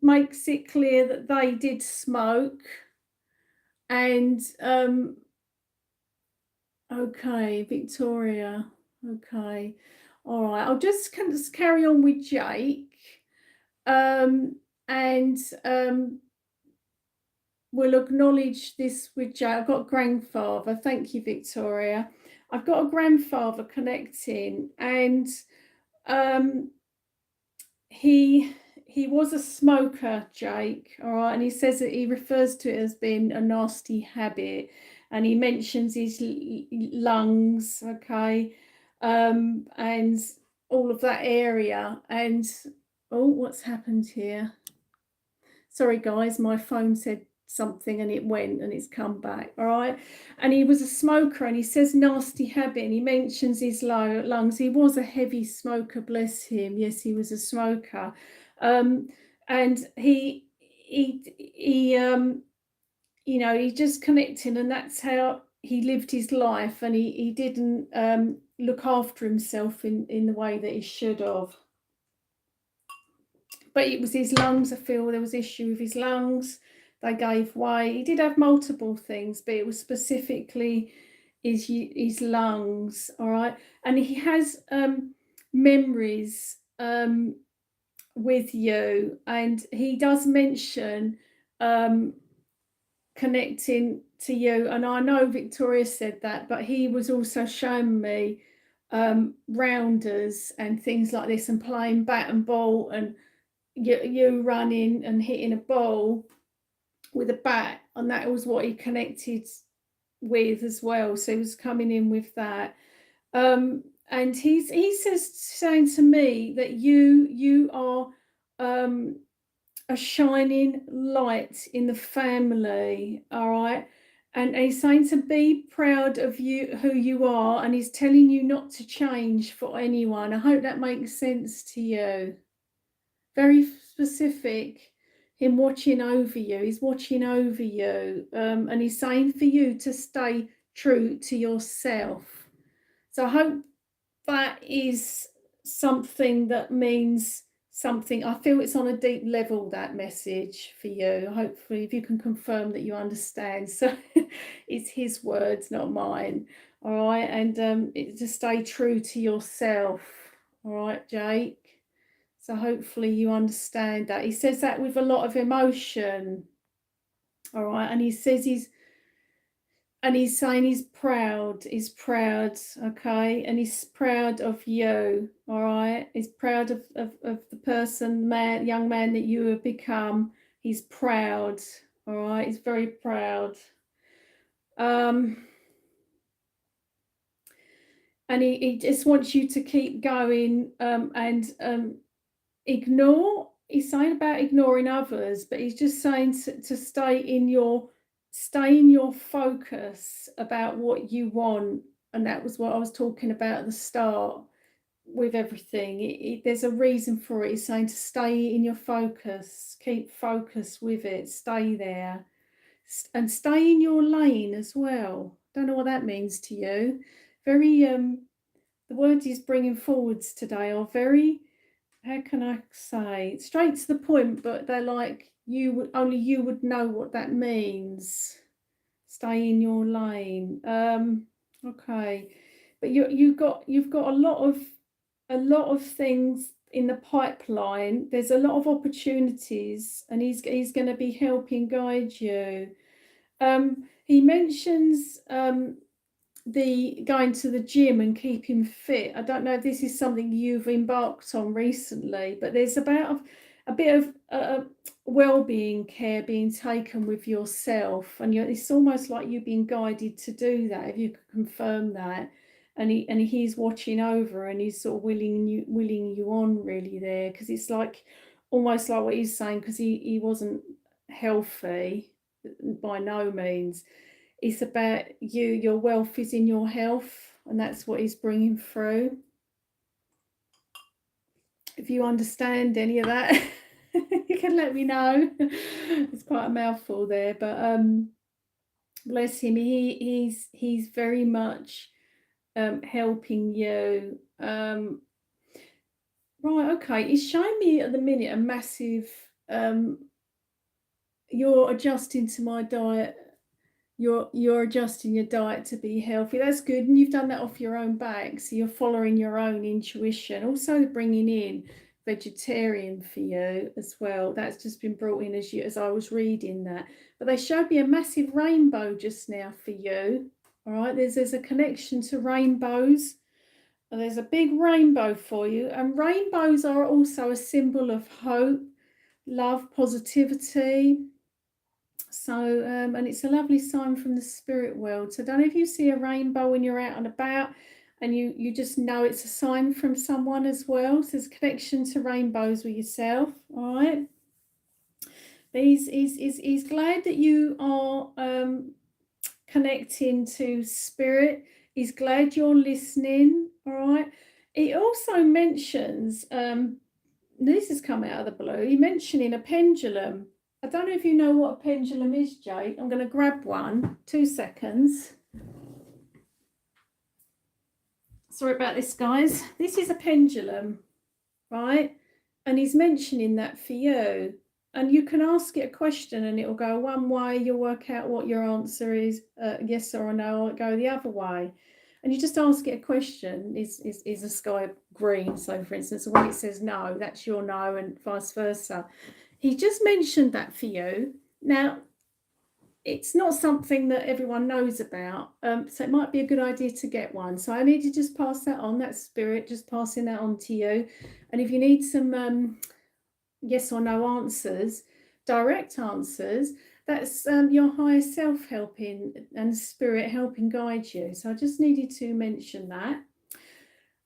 makes it clear that they did smoke, and okay, Victoria. Okay. All right. I'll just carry on with Jake. And we'll acknowledge this with Jake. I've got a grandfather. Thank you, Victoria. I've got a grandfather connecting, and he was a smoker, Jake. All right. And he says that he refers to it as being a nasty habit. And he mentions his lungs, okay, and all of that area. And oh, what's happened here? Sorry, guys, my phone said something and it went and it's come back. All right. And he was a smoker, and he says nasty habit, and he mentions his lungs. He was a heavy smoker, bless him. Yes, he was a smoker. And he you know, he just connecting, and that's how he lived his life, and he didn't look after himself in the way that he should have. But it was his lungs. I feel there was issue with his lungs. They gave way. He did have multiple things, but it was specifically his lungs. All right. And he has memories with you, and he does mention connecting to you. And I know Victoria said that, but he was also showing me rounders and things like this, and playing bat and ball, and you running and hitting a ball with a bat, and that was what he connected with as well. So he was coming in with that. And he says, saying to me that you are a shining light in the family. All right. And he's saying to be proud of you, who you are, and he's telling you not to change for anyone. I hope that makes sense to you. Very specific. Him watching over you. He's watching over you, and he's saying for you to stay true to yourself. So I hope that is something that means something. I feel it's on a deep level, that message for you. Hopefully, if you can confirm that you understand. So it's his words, not mine. All right. And to stay true to yourself. All right, Jake. So hopefully you understand that. He says that with a lot of emotion. All right. And he says he's saying he's proud, okay? And he's proud of you, all right? He's proud of the person, young man that you have become. He's proud, All right, he's very proud. And he just wants you to keep going, and ignore. He's saying about ignoring others, but he's just saying to stay in your focus about what you want. And that was what I was talking about at the start with everything. There's a reason for it. He's saying to stay in your focus, keep focus with it, stay there, and stay in your lane as well. Don't know what that means to you. Very the words he's bringing forwards today are very, how can I say, straight to the point, but they're like only you would know what that means. Stay in your lane. Okay, but you've got a lot of things in the pipeline. There's a lot of opportunities, and he's going to be helping guide you. He mentions the going to the gym and keeping fit. I don't know if this is something you've embarked on recently, but there's about a bit of well-being care being taken with yourself, and it's almost like you've been guided to do that. If you could confirm that, and he's watching over, and he's sort of willing you on really there, because it's like almost like what he's saying, because he wasn't healthy by no means. It's about your wealth is in your health, and that's what he's bringing through. If you understand any of that, you can let me know. It's quite a mouthful there, but bless him. He's very much helping you. Right, okay. He's showing me at the minute a massive. You're adjusting to my diet. You're adjusting your diet to be healthy. That's good, and you've done that off your own back, so you're following your own intuition. Also bringing in vegetarian for you as well. That's just been brought in as I was reading that. But they showed me a massive rainbow just now for you. All right, there's a connection to rainbows. There's a big rainbow for you, and rainbows are also a symbol of hope, love, positivity. So, and it's a lovely sign from the spirit world. So I don't know if you see a rainbow when you're out and about, and you just know it's a sign from someone as well. So there's a connection to rainbows with yourself, all right? But he's glad that you are connecting to spirit. He's glad you're listening, all right? He also mentions, this has come out of the blue, he mentioning a pendulum. I don't know if you know what a pendulum is, Jake. I'm going to grab one. 2 seconds. Sorry about this, guys. This is a pendulum, right? And he's mentioning that for you. And you can ask it a question and it will go one way. You'll work out what your answer is, yes or no, or it'll go the other way. And you just ask it a question. Is the sky green? So, for instance, when it says no, that's your no, and vice versa. He just mentioned that for you. Now, it's not something that everyone knows about, so it might be a good idea to get one. So I need to just pass that on, that spirit, just passing that on to you. And if you need some yes or no answers, direct answers, that's your higher self helping and spirit helping guide you. So I just needed to mention that.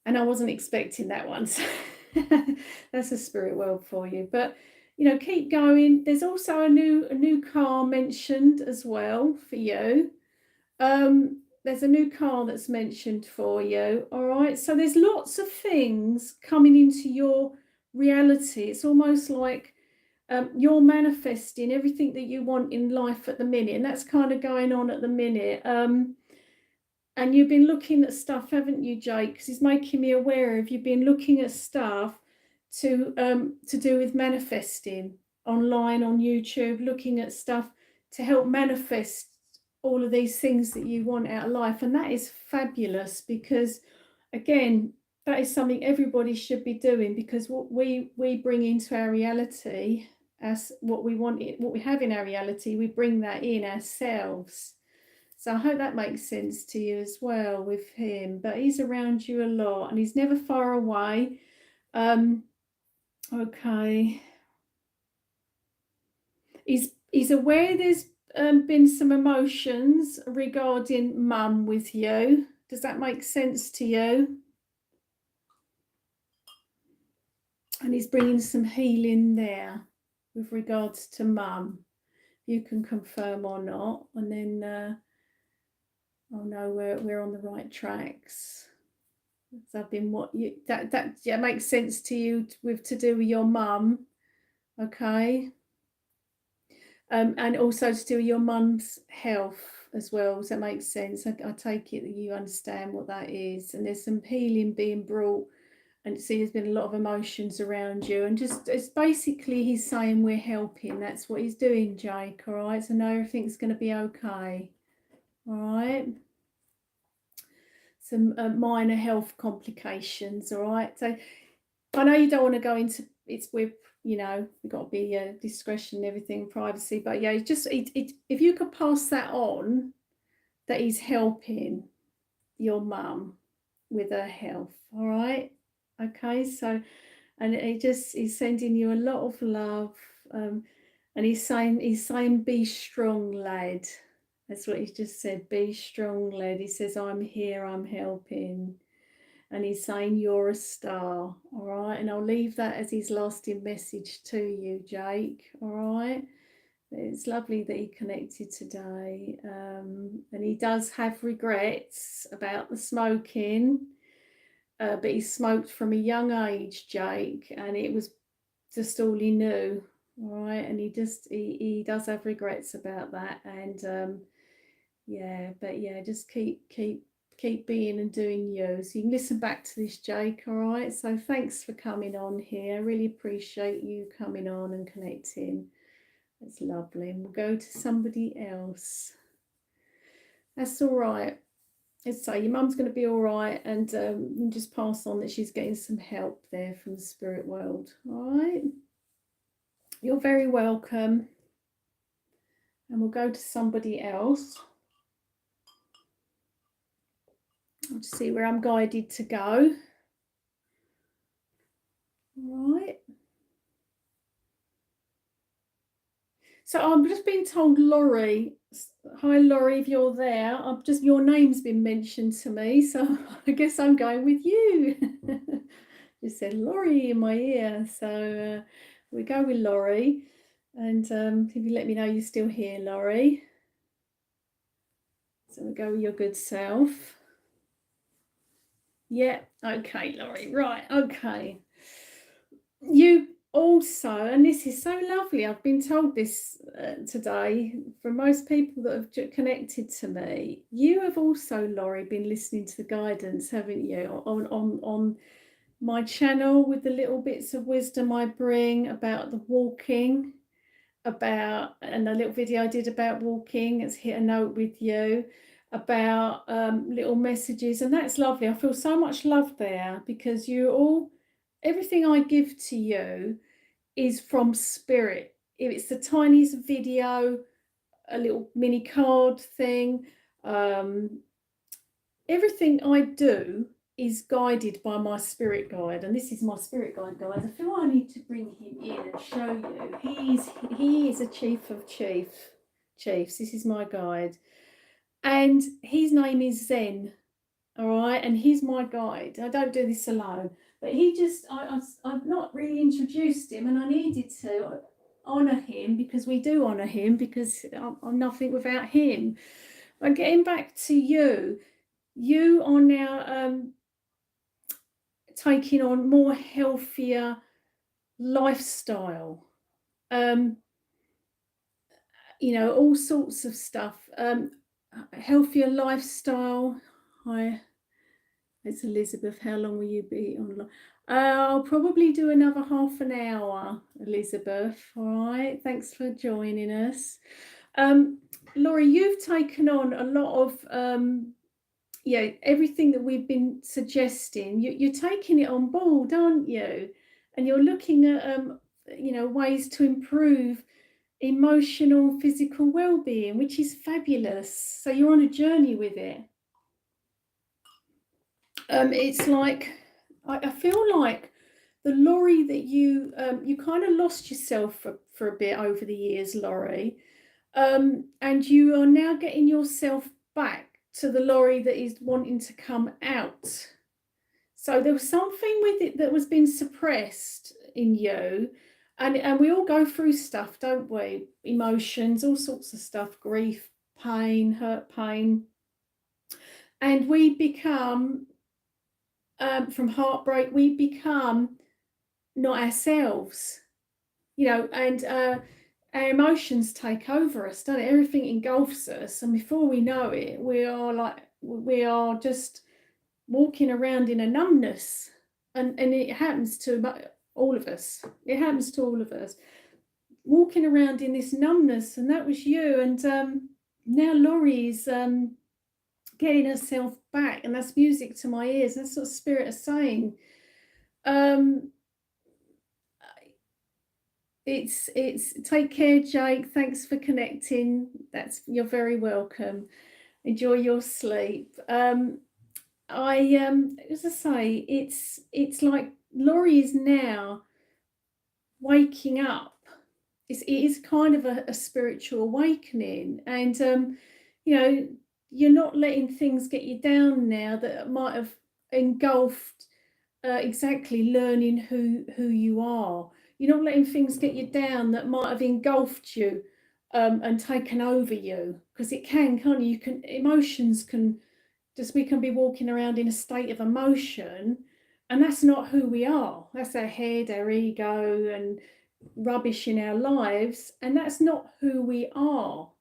And I wasn't expecting that one. So that's a spirit world for you. But keep going. There's also a new car mentioned as well for you. There's a new car that's mentioned for you. All right. So there's lots of things coming into your reality. It's almost like you're manifesting everything that you want in life at the minute, and that's kind of going on at the minute. And you've been looking at stuff, haven't you, Jake? Because he's making me aware of you've been looking at stuff to do with manifesting online on YouTube, looking at stuff to help manifest all of these things that you want out of life. And that is fabulous, because again, that is something everybody should be doing, because what we bring into our reality as what we want, what we have in our reality, we bring that in ourselves. So I hope that makes sense to you as well with him. But he's around you a lot, and he's never far away. Okay. He's He's aware there's been some emotions regarding mum with you. Does that make sense to you? And he's bringing some healing there with regards to mum. You can confirm or not, and then oh no, we're on the right tracks. So I've been what you that yeah, makes sense to you with to do with your mum, okay? And also to do with your mum's health as well. Does that make sense? I take it that you understand what that is, and there's some healing being brought. And see, there's been a lot of emotions around you, and just it's basically he's saying we're helping. That's what he's doing, Jake. All right, so now everything's going to be okay. All right. Some minor health complications. All right. So I know you don't want to go into it's with we've got to be discretion and everything, privacy. But yeah, just if you could pass that on, that he's helping your mum with her health. All right. Okay. So. And he's sending you a lot of love, and he's saying be strong, lad. That's what he just said. Be strong, lad. He says I'm here, I'm helping, and he's saying you're a star. All right, and I'll leave that as his lasting message to you, Jake. All right. It's lovely that he connected today, and he does have regrets about the smoking. But he smoked from a young age, Jake, and it was just all he knew. All right, and he does have regrets about that, and just keep being and doing you. So you can listen back to this, Jake. All right. So thanks for coming on here. I really appreciate you coming on and connecting. It's lovely. And we'll go to somebody else. That's all right. So your mum's going to be all right, and just pass on that she's getting some help there from the spirit world. All right, you're very welcome, and we'll go to somebody else. I'll just see where I'm guided to go. All right. So I'm just being told, Laurie. Hi, Laurie, if you're there. Your name's been mentioned to me, so I guess I'm going with you. Just said Laurie in my ear, so we go with Laurie. And if you let me know you're still here, Laurie. So we go with your good self. Yeah, okay, Laurie. Right, okay. You also, and this is so lovely, I've been told this today from most people that have connected to me. You have also, Laurie, been listening to the guidance, haven't you, on my channel, with the little bits of wisdom I bring about the walking, and a little video I did about walking. It's hit a note with you about little messages, and that's lovely. I feel so much love there, because everything I give to you is from spirit. If it's the tiniest video, a little mini card thing, everything I do is guided by my spirit guide, and this is my spirit guide, guys. I feel I need to bring him in and show you. He is a chief of chiefs. This is my guide, and his name is Zen. All right, and he's my guide. I don't do this alone, but I've not really introduced him, and I needed to honor him, because we do honor him, because I'm nothing without him. But getting back to you, you are now taking on more healthier lifestyle, all sorts of stuff, healthier lifestyle. Hi, it's Elizabeth. How long will you be on? I'll probably do another half an hour, Elizabeth. All right, thanks for joining us. Laurie, you've taken on a lot of everything that we've been suggesting. You're taking it on board, aren't you? And you're looking at ways to improve emotional, physical well-being, which is fabulous. So you're on a journey with it. It's like I feel like the Laurie that you kind of lost yourself for a bit over the years, Laurie, and you are now getting yourself back to the Laurie that is wanting to come out. So there was something with it that was being suppressed in you. And we all go through stuff, don't we? Emotions, all sorts of stuff, grief, pain, hurt, pain. And we become, from heartbreak, we become not ourselves, and our emotions take over us, don't it? Everything engulfs us. And before we know it, we are just walking around in a numbness. And it happens to all of us. It happens to all of us. Walking around in this numbness, and that was you. And now Laurie's getting herself back, and that's music to my ears. That's what Spirit is saying. It's take care, Jake. Thanks for connecting. You're very welcome. Enjoy your sleep. As I say, it's like Laurie is now waking up. It is kind of a spiritual awakening, and you're not letting things get you down now that might have engulfed exactly learning who you are. You're not letting things get you down that might have engulfed you and taken over you, because it can't you? Emotions can we can be walking around in a state of emotion, and that's not who we are. That's our head, our ego, and rubbish in our lives, and that's not who we are.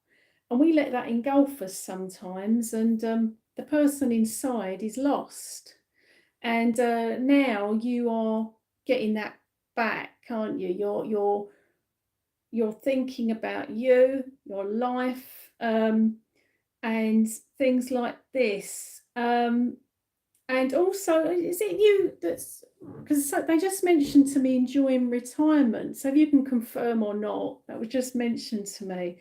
And we let that engulf us sometimes, and the person inside is lost. And now you are getting that back, aren't you? You're thinking about your life, and things like this. And also, is it you that's, because they just mentioned to me enjoying retirement, so if you can confirm or not, that was just mentioned to me.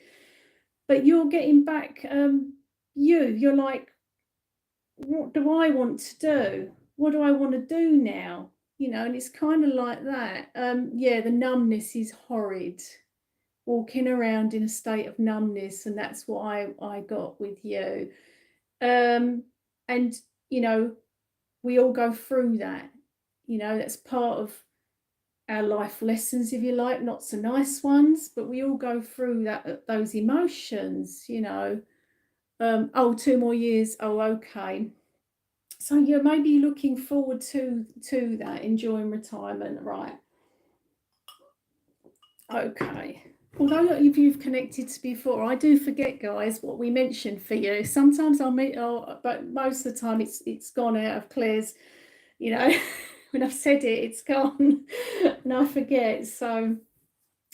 But you're getting back, you're like, what do I want to do? What do I want to do now? And it's kind of like that. Yeah, the numbness is horrid. Walking around in a state of numbness, and that's what I got with you. And we all go through that. That's part of our life lessons, if you like, not so nice ones, but we all go through those emotions. Oh, 2 more years. Oh, okay. So you're maybe looking forward to that, enjoying retirement, right? Okay. Although if you've connected to before, I do forget, guys, what we mentioned for you. Sometimes but most of the time it's gone out of Claire's, when I've said it, it's gone and I forget. So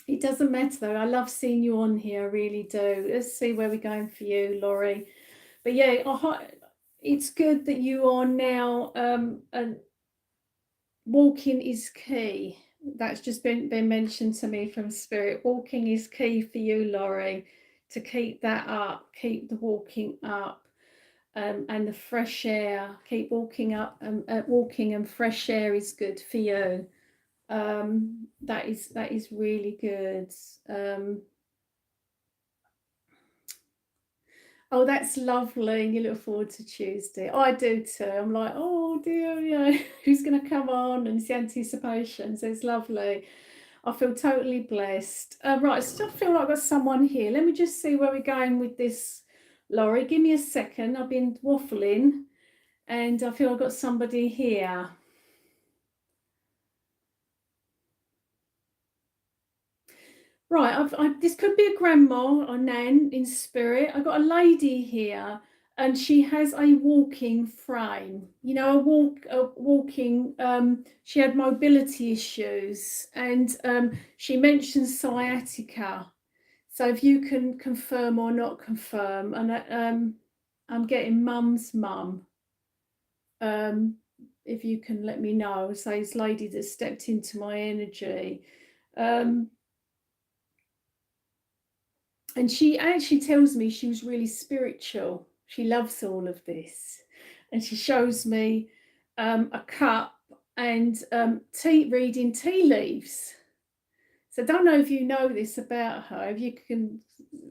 it doesn't matter though. I love seeing you on here, I really do. Let's see where we're going for you, Laurie. But yeah, it's good that you are now, and walking is key. That's just been mentioned to me from Spirit. Walking is key for you, Laurie, to keep that up, keep the walking up, and the fresh air. Keep walking up, walking, and fresh air is good for you. That is really good. Oh, that's lovely. You look forward to Tuesday. I do too. I'm like, oh dear, who's going to come on? And it's the anticipation. So it's lovely. I feel totally blessed. Right, I still feel like I've got someone here. Let me just see where we're going with this, Laurie. Give me a second. I've been waffling and I feel I've got somebody here. Right, this could be a grandma or nan in spirit. I've got a lady here, and she has a walking frame. A walking. She had mobility issues, and she mentioned sciatica. So if you can confirm or not confirm, and I'm getting mum's mum. If you can let me know. So this lady that stepped into my energy. And she actually tells me she was really spiritual. She loves all of this. And she shows me a cup and reading tea leaves. So I don't know if you know this about her. If you can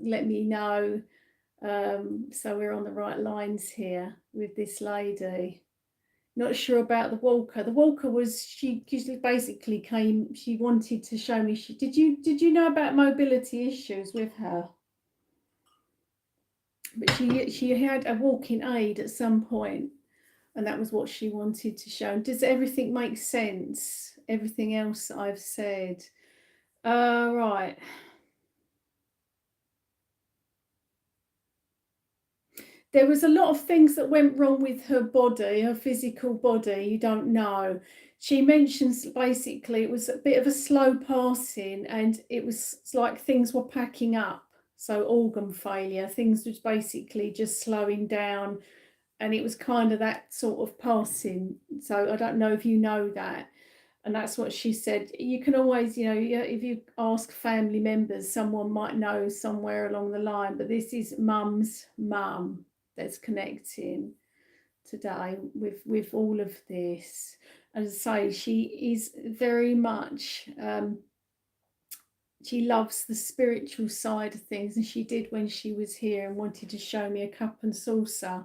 let me know, so we're on the right lines here with this lady. Not sure about the walker. The walker was she basically came. She wanted to show me. Did you know about mobility issues with her? But she had a walking aid at some point, and that was what she wanted to show. Does everything make sense? Everything else I've said. Right. There was a lot of things that went wrong with her body, her physical body. You don't know. She mentions basically it was a bit of a slow passing, and it was like things were packing up. So organ failure, things was basically just slowing down, and it was kind of that sort of passing. So I don't know if you know that. And that's what she said. You can always, if you ask family members, someone might know somewhere along the line, but this is mum's mum that's connecting today with all of this. As I say, she is very much she loves the spiritual side of things, and she did when she was here and wanted to show me a cup and saucer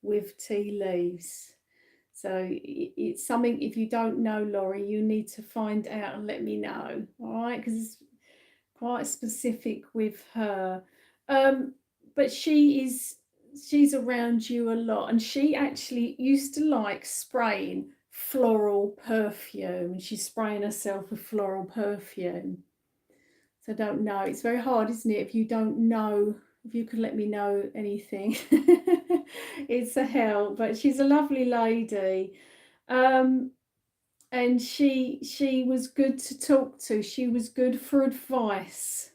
with tea leaves. So it's something, if you don't know, Laurie, you need to find out and let me know, all right? Because it's quite specific with her. But she's around you a lot, and she actually used to like spraying floral perfume. She's spraying herself with floral perfume. So I don't know. It's very hard, isn't it? If you don't know, if you can let me know anything, it's a help. But she's a lovely lady. And she was good to talk to. She was good for advice.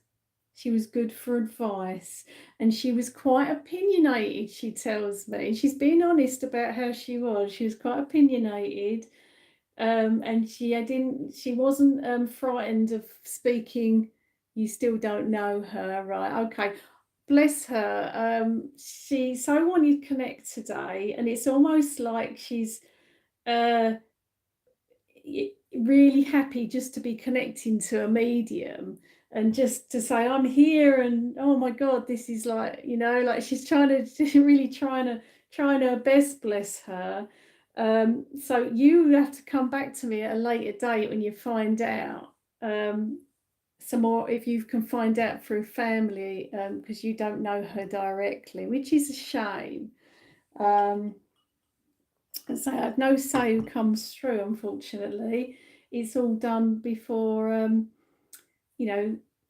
She was good for advice, and she was quite opinionated, she tells me. She's being honest about how she was. She was quite opinionated, and she wasn't frightened of speaking. You still don't know her, right? Okay, bless her. She so wanted to connect today, and it's almost like she's really happy just to be connecting to a medium and just to say I'm here, and oh my god, this is like, like she's really trying her best, bless her. So you have to come back to me at a later date when you find out some more, if you can find out through family, because you don't know her directly, which is a shame. So I have no say who comes through, unfortunately. It's all done before,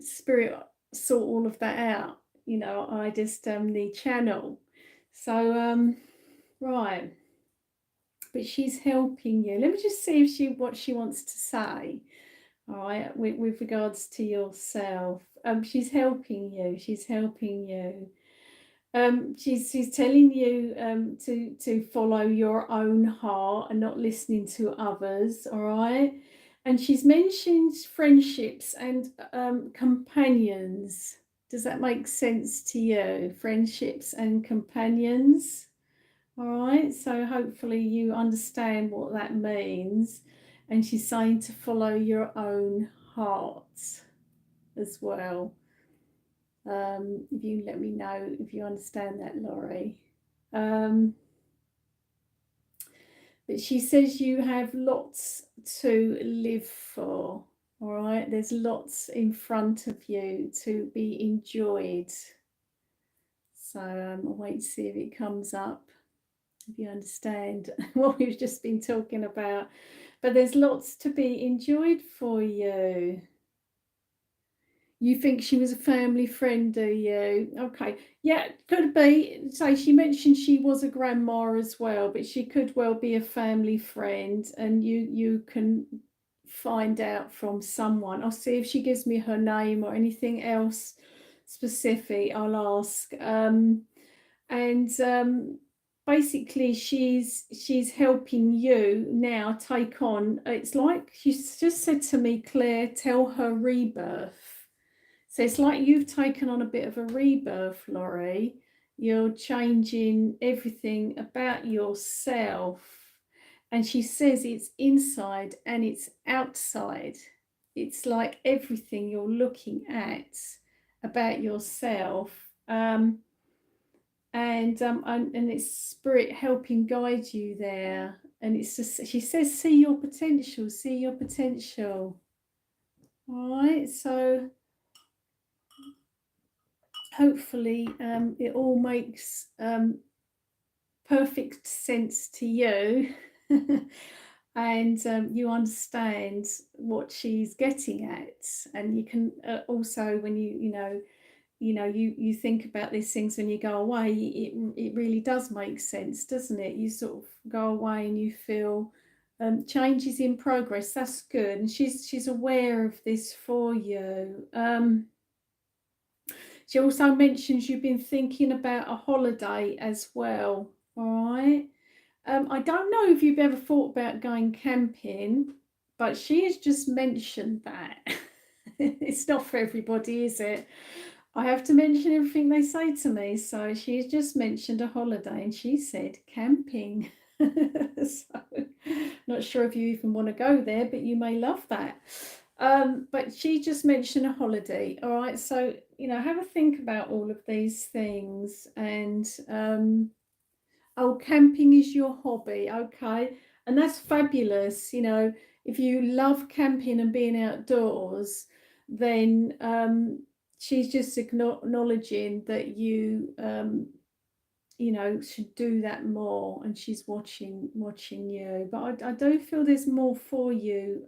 spirit sort all of that out. I just the channel. So, right. But she's helping you. Let me just see if what she wants to say. All right, with regards to yourself. She's helping you. She's helping you. She's telling you to follow your own heart and not listening to others, all right? And she's mentioned friendships and companions. Does that make sense to you? Friendships and companions, all right? So hopefully you understand what that means. And she's saying to follow your own heart as well. If you let me know if you understand that, Laurie. But she says you have lots to live for, all right? There's lots in front of you to be enjoyed. So I'll wait to see if it comes up, if you understand what we've just been talking about. But there's lots to be enjoyed for you. You think she was a family friend, do you? Okay. Yeah, could be. So she mentioned she was a grandma as well, but she could well be a family friend, and you can find out from someone. I'll see if she gives me her name or anything else specific. I'll ask. Basically she's helping you now take on. It's like she's just said to me, Claire, tell her rebirth. So it's like you've taken on a bit of a rebirth, Laurie. You're changing everything about yourself. And she says it's inside and it's outside. It's like everything you're looking at about yourself. And it's spirit helping guide you there. And it's just, she says, see your potential, see your potential. All right, so hopefully it all makes perfect sense to you. And you understand what she's getting at, and you can also, when you think about these things when you go away, it really does make sense, doesn't it? You sort of go away and you feel changes in progress. That's good, and she's aware of this for you. She also mentions you've been thinking about a holiday as well. All right. I don't know if you've ever thought about going camping, but she has just mentioned that. It's not for everybody, is it? I have to mention everything they say to me. So she's just mentioned a holiday and she said camping. So not sure if you even want to go there, but you may love that. But she just mentioned a holiday. All right. So, have a think about all of these things. And oh, camping is your hobby. Okay. And that's fabulous. If you love camping and being outdoors, then she's just acknowledging that should do that more, and she's watching you. But I do feel there's more for you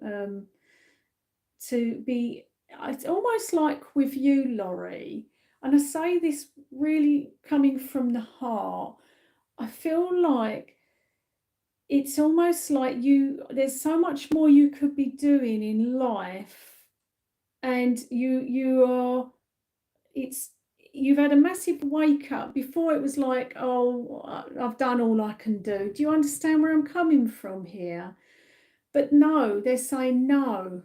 to be. It's almost like with you, Laurie, and I say this really coming from the heart. I feel like it's almost like there's so much more you could be doing in life, and you've had a massive wake up. Before it was like, oh, I've done all I can do. Do you understand where I'm coming from here? But no, they're saying no,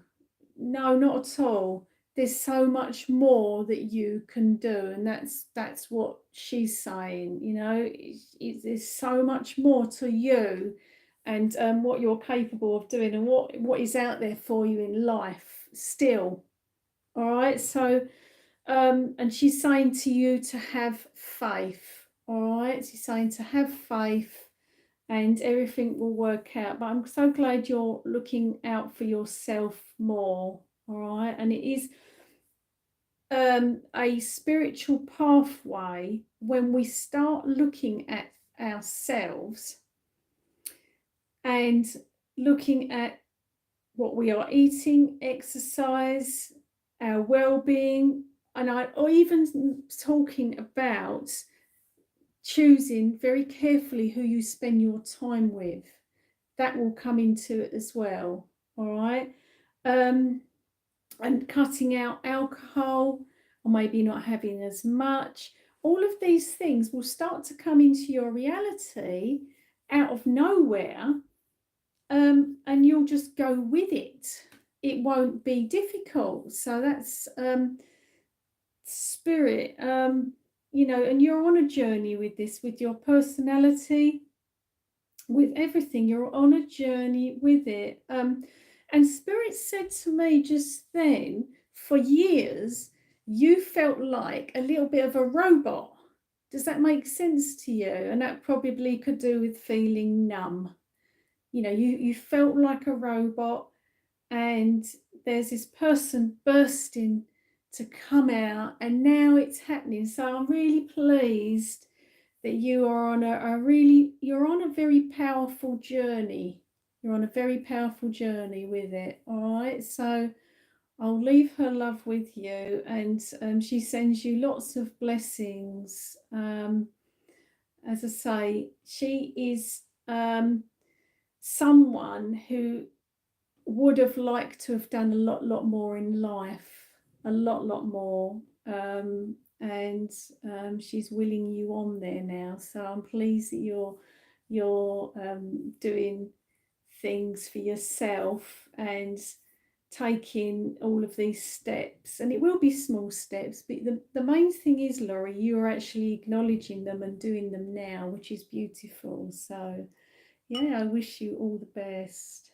not at all. There's so much more that you can do, and that's what she's saying. There's so much more to you, and what you're capable of doing, and what is out there for you in life still. All right, so and she's saying to you to have faith. All right, she's saying to have faith, and everything will work out. But I'm so glad you're looking out for yourself more. All right, and it is a spiritual pathway when we start looking at ourselves and looking at what we are eating, exercise, our well-being, and or even talking about choosing very carefully who you spend your time with. That will come into it as well. All right. And cutting out alcohol, or maybe not having as much. All of these things will start to come into your reality out of nowhere, and you'll just go with it. It won't be difficult. So that's spirit, and you're on a journey with this, with your personality, with everything. You're on a journey with it. And spirit said to me just then, for years, you felt like a little bit of a robot. Does that make sense to you? And that probably could do with feeling numb. You felt like a robot, and there's this person bursting to come out, and now it's happening. So I'm really pleased that you are on you're on a very powerful journey. You're on a very powerful journey with it. All right. So I'll leave her love with you, and she sends you lots of blessings. As I say, she is someone who would have liked to have done a lot more in life, a lot more. And she's willing you on there now. So I'm pleased that you're doing things for yourself and taking all of these steps. And it will be small steps, but the main thing is, Laurie, you are actually acknowledging them and doing them now, which is beautiful. So yeah, I wish you all the best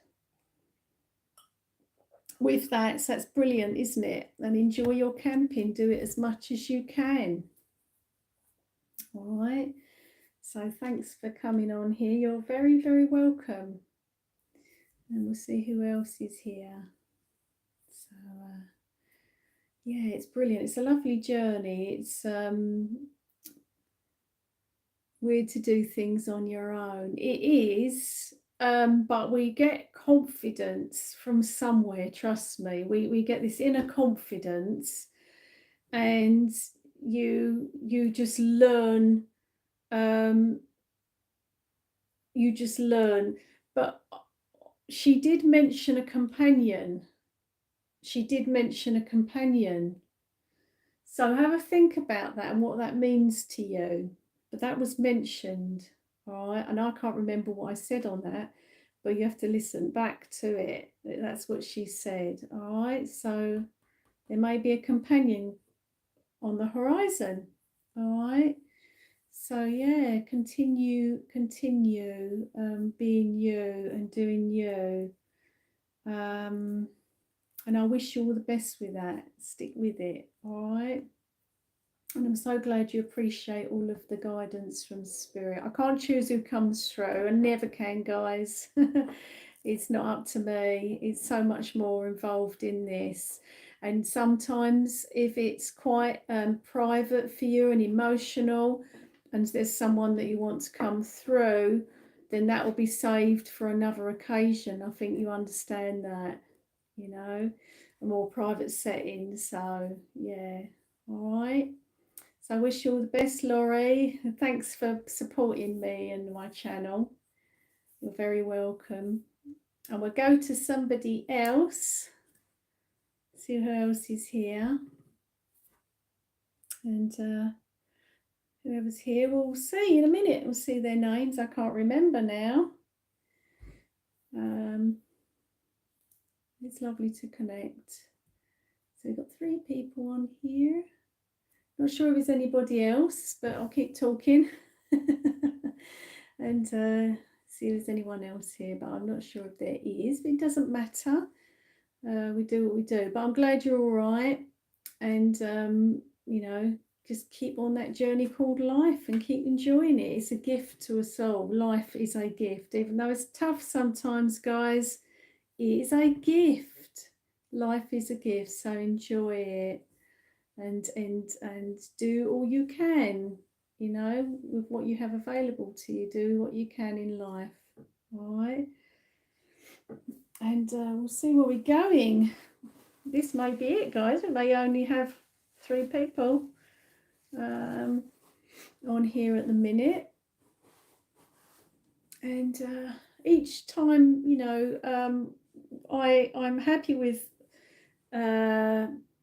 with that. So that's brilliant, isn't it? And enjoy your camping. Do it as much as you can. All right. So thanks for coming on here. You're very, very welcome. And we'll see who else is here. So yeah, it's brilliant. It's a lovely journey. It's weird to do things on your own. It is, but we get confidence from somewhere. Trust me, we get this inner confidence, and you just learn. You just learn. But she did mention a companion. She did mention a companion. So have a think about that and what that means to you. But that was mentioned, all right? And I can't remember what I said on that, but you have to listen back to it. That's what she said, all right? So there may be a companion on the horizon, all right? So yeah, continue being you and doing you. And I wish you all the best with that. Stick with it, all right? And I'm so glad you appreciate all of the guidance from Spirit. I can't choose who comes through, and never can, guys. It's not up to me. It's so much more involved in this. And sometimes if it's quite private for you and emotional, and there's someone that you want to come through, then that will be saved for another occasion. I think you understand that, you know, a more private setting. So yeah, all right. So I wish you all the best, Laurie. And thanks for supporting me and my channel. You're very welcome. And we'll go to somebody else. See who else is here. And whoever's here, we'll see in a minute. We'll see their names. I can't remember now. It's lovely to connect. So we've got 3 people on here. Not sure if there's anybody else, but I'll keep talking. And see if there's anyone else here, but I'm not sure if there is, but it doesn't matter. We do what we do, but I'm glad you're all right. And you know, just keep on that journey called life and keep enjoying it. It's a gift to us all. Life is a gift, even though it's tough sometimes, guys. It is a gift. Life is a gift, so enjoy it and do all you can, you know, with what you have available to you. Do what you can in life, all right? And we'll see where we're going. This may be it, guys. We may only have 3 people on here at the minute. And each time, you know, I'm happy with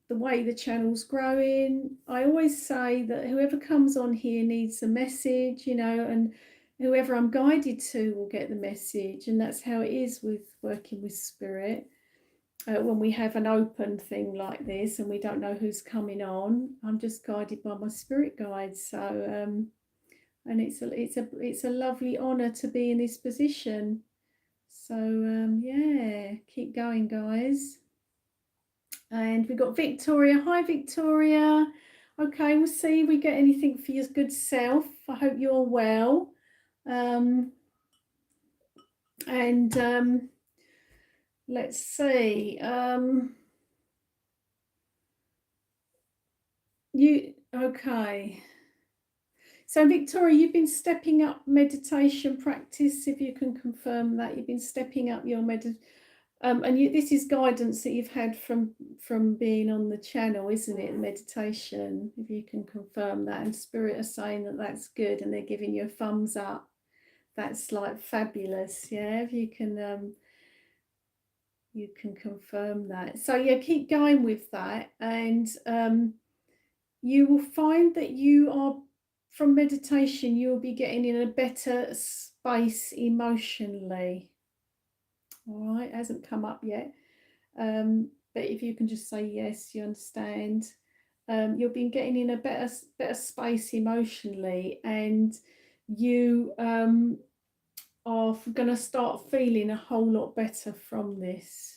the way the channel's growing. I always say that whoever comes on here needs a message, you know, and whoever I'm guided to will get the message. And that's how it is with working with Spirit. When we have an open thing like this and we don't know who's coming on, I'm just guided by my spirit guides. So and it's a lovely honor to be in this position. So yeah, keep going, guys. And we've got Victoria. Hi, Victoria. Okay, we'll see if we get anything for your good self. I hope you're well. Let's see. Okay. So Victoria, you've been stepping up meditation practice. If you can confirm that you've been stepping up your this is guidance that you've had from being on the channel, isn't it? Meditation. If you can confirm that, and Spirit are saying that that's good, and they're giving you a thumbs up. That's like fabulous. Yeah, if you can confirm that. So yeah, keep going with that, and you will find that you are, from meditation, you'll be getting in a better space emotionally. All right, it hasn't come up yet, but if you can just say yes, you understand. You'll be getting in a better space emotionally, and you are going to start feeling a whole lot better from this.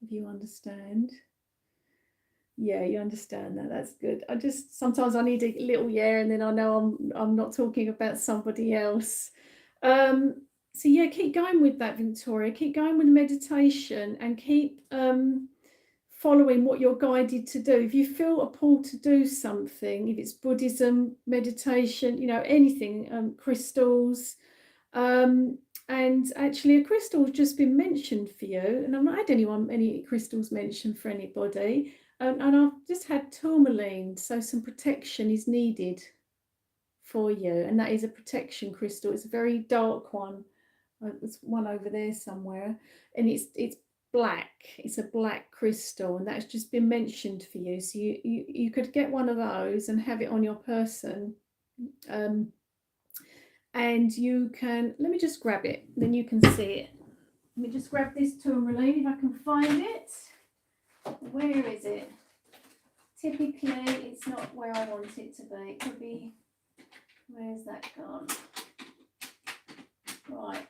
If you understand. Yeah, you understand that. That's good. I just sometimes I need a little yeah, and then I know I'm not talking about somebody else. So yeah, keep going with that, Victoria. Keep going with the meditation and keep following what you're guided to do. If you feel a pull to do something, if it's Buddhism, meditation, anything, crystals, and actually a crystal has just been mentioned for you, and I've not had any crystals mentioned for anybody, and I've just had tourmaline, so some protection is needed for you, and that is a protection crystal. It's a very dark one. There's one over there somewhere, and it's black. It's a black crystal, and that's just been mentioned for you. So you could get one of those and have it on your person, and you can, let me just grab it, then you can see it. Let me just grab this tourmaline if I can find it. Where is it? Typically it's not where I want it to be. It could be, where's that gone? Right,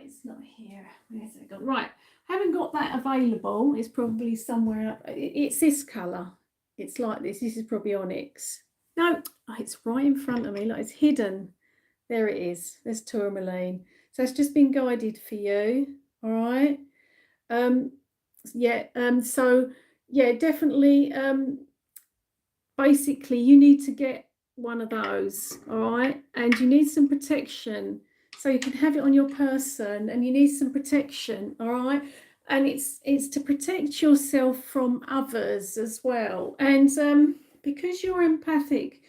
it's not here. Where's it gone? Right, haven't got that available. It's probably somewhere. It's this colour. It's like this. This is probably onyx. No, it's right in front of me. Like, it's hidden. There it is. There's tourmaline. So it's just been guided for you. All right. So yeah, definitely. Basically, you need to get one of those. All right, and you need some protection. So you can have it on your person, and you need some protection. All right. And it's to protect yourself from others as well. And because you're empathic,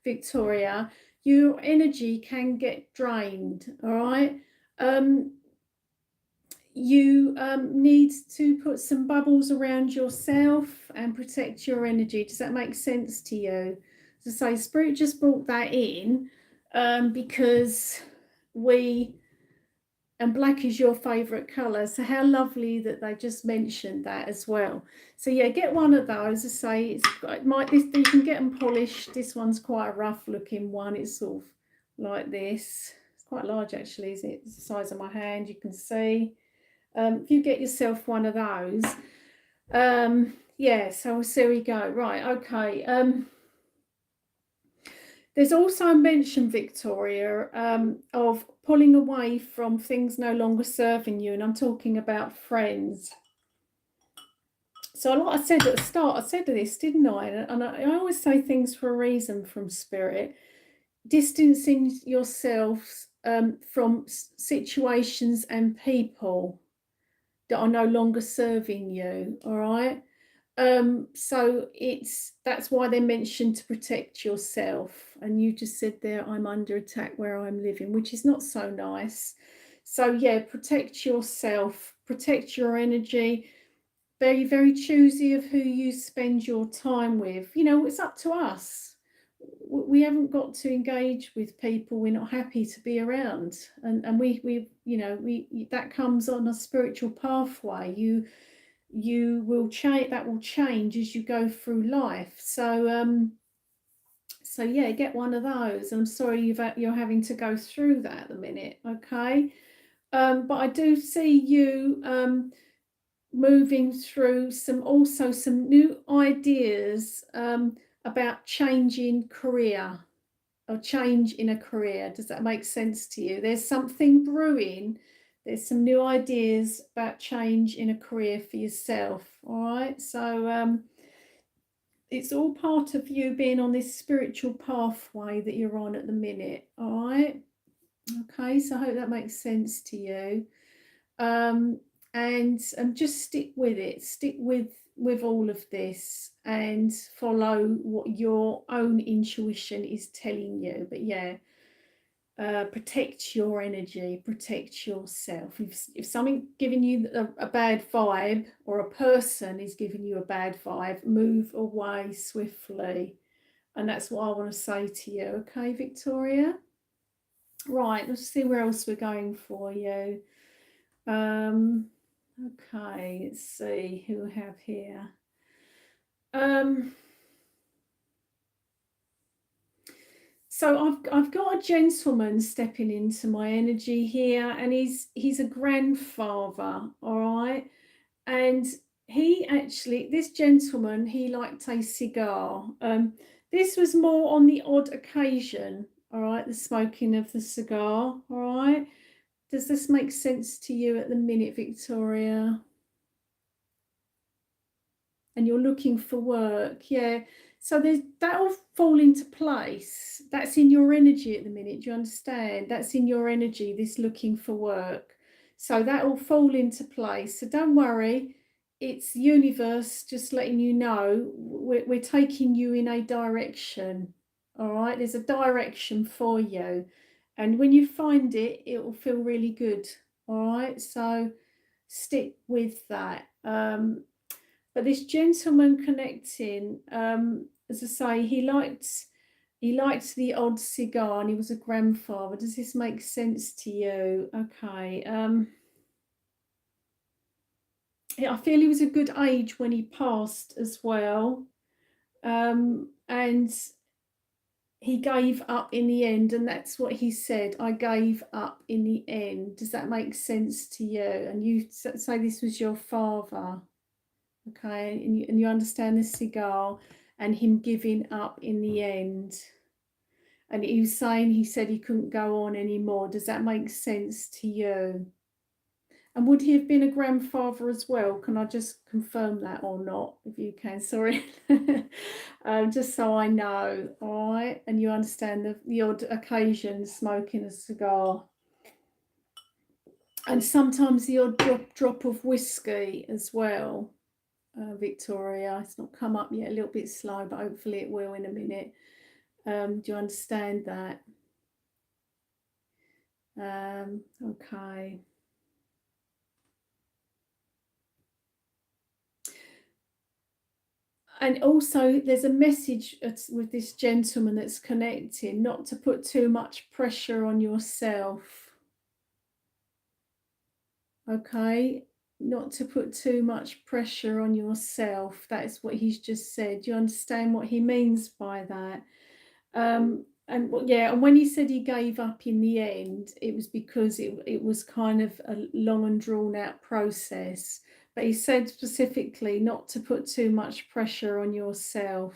Victoria, your energy can get drained. All right. You need to put some bubbles around yourself and protect your energy. Does that make sense to you? So say Spirit just brought that in because and black is your favorite color, so how lovely that they just mentioned that as well. So yeah, get one of those. I say you can get them polished. This one's quite a rough looking one. It's sort of like this. It's quite large actually, isn't it? It's the size of my hand, you can see. If you get yourself one of those, yeah, so there we go. Right, okay. There's also a mention, Victoria, of pulling away from things no longer serving you, and I'm talking about friends. So like I said at the start, I said this, didn't I? And I always say things for a reason from Spirit. Distancing yourself from situations and people that are no longer serving you, all right? So that's why they mentioned to protect yourself, and you just said there, I'm under attack where I'm living, which is not so nice. So yeah, protect yourself, protect your energy. Very, very choosy of who you spend your time with. It's up to us. We haven't got to engage with people we're not happy to be around, and we that comes on a spiritual pathway. You will change. That will change as you go through life. So yeah, get one of those. I'm sorry you're having to go through that at the minute. Okay, but I do see you moving through some new ideas about changing career or change in a career. Does that make sense to you? There's something brewing. There's some new ideas about change in a career for yourself. All right. So it's all part of you being on this spiritual pathway that you're on at the minute. All right. Okay. So I hope that makes sense to you. And just stick with it. Stick with all of this and follow what your own intuition is telling you. But yeah, protect your energy, protect yourself. If something giving you a bad vibe, or a person is giving you a bad vibe, move away swiftly. And that's what I want to say to you. Okay, Victoria? Right, let's see where else we're going for you. Okay, let's see who we have here. So I've got a gentleman stepping into my energy here, and he's a grandfather, all right? And this gentleman, he liked a cigar. This was more on the odd occasion, all right, the smoking of the cigar, all right? Does this make sense to you at the minute, Victoria? And you're looking for work, yeah. So that'll fall into place. That's in your energy at the minute. Do you understand? That's in your energy, this looking for work. So that will fall into place. So don't worry. It's universe just letting you know we're taking you in a direction. All right. There's a direction for you. And when you find it, it will feel really good. All right. So stick with that. But this gentleman connecting, as I say, he liked the odd cigar, and he was a grandfather. Does this make sense to you? Okay. I feel he was a good age when he passed as well. And he gave up in the end, and that's what he said. I gave up in the end. Does that make sense to you? And you say this was your father. Okay, and you understand the cigar and him giving up in the end. And he was saying, he said he couldn't go on anymore. Does that make sense to you? And would he have been a grandfather as well? Can I just confirm that or not, if you can? Sorry. Just so I know, all right? And you understand the odd occasion smoking a cigar. And sometimes the odd drop of whiskey as well. Victoria, it's not come up yet, a little bit slow, but hopefully it will in a minute. Do you understand that? Okay. And also there's a message with this gentleman that's connecting, not to put too much pressure on yourself. Okay, not to put too much pressure on yourself. That's what he's just said. Do you understand what he means by that? And yeah, and when he said he gave up in the end, it was because it was kind of a long and drawn out process. But he said specifically not to put too much pressure on yourself.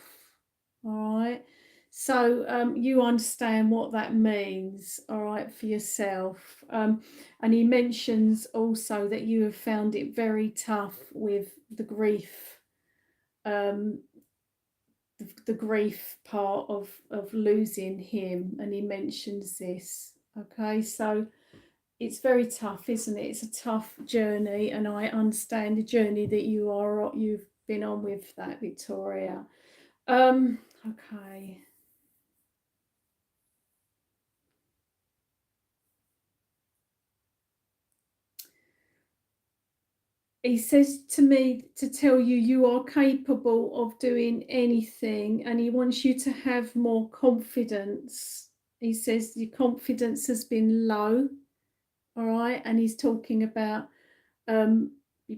All right. So you understand what that means, all right, for yourself. And he mentions also that you have found it very tough with the grief, the grief part of losing him, and he mentions this. Okay, so it's very tough, isn't it? It's a tough journey, and I understand the journey that you've been on with that, Victoria. Okay. He says to me to tell you you are capable of doing anything, and he wants you to have more confidence. He says your confidence has been low, all right, and he's talking about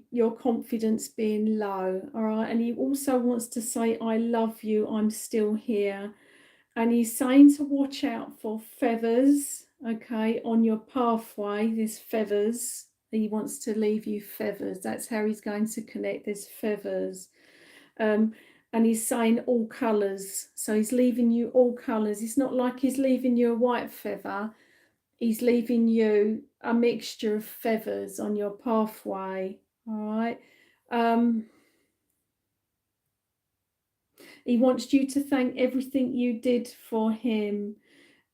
your confidence being low, all right, and he also wants to say, I love you, I'm still here. And he's saying to watch out for feathers, okay, on your pathway. There's feathers. He wants to leave you feathers. That's how he's going to connect. There's feathers. And he's saying all colours. So he's leaving you all colours. It's not like he's leaving you a white feather. He's leaving you a mixture of feathers on your pathway. All right. He wants you to thank everything you did for him.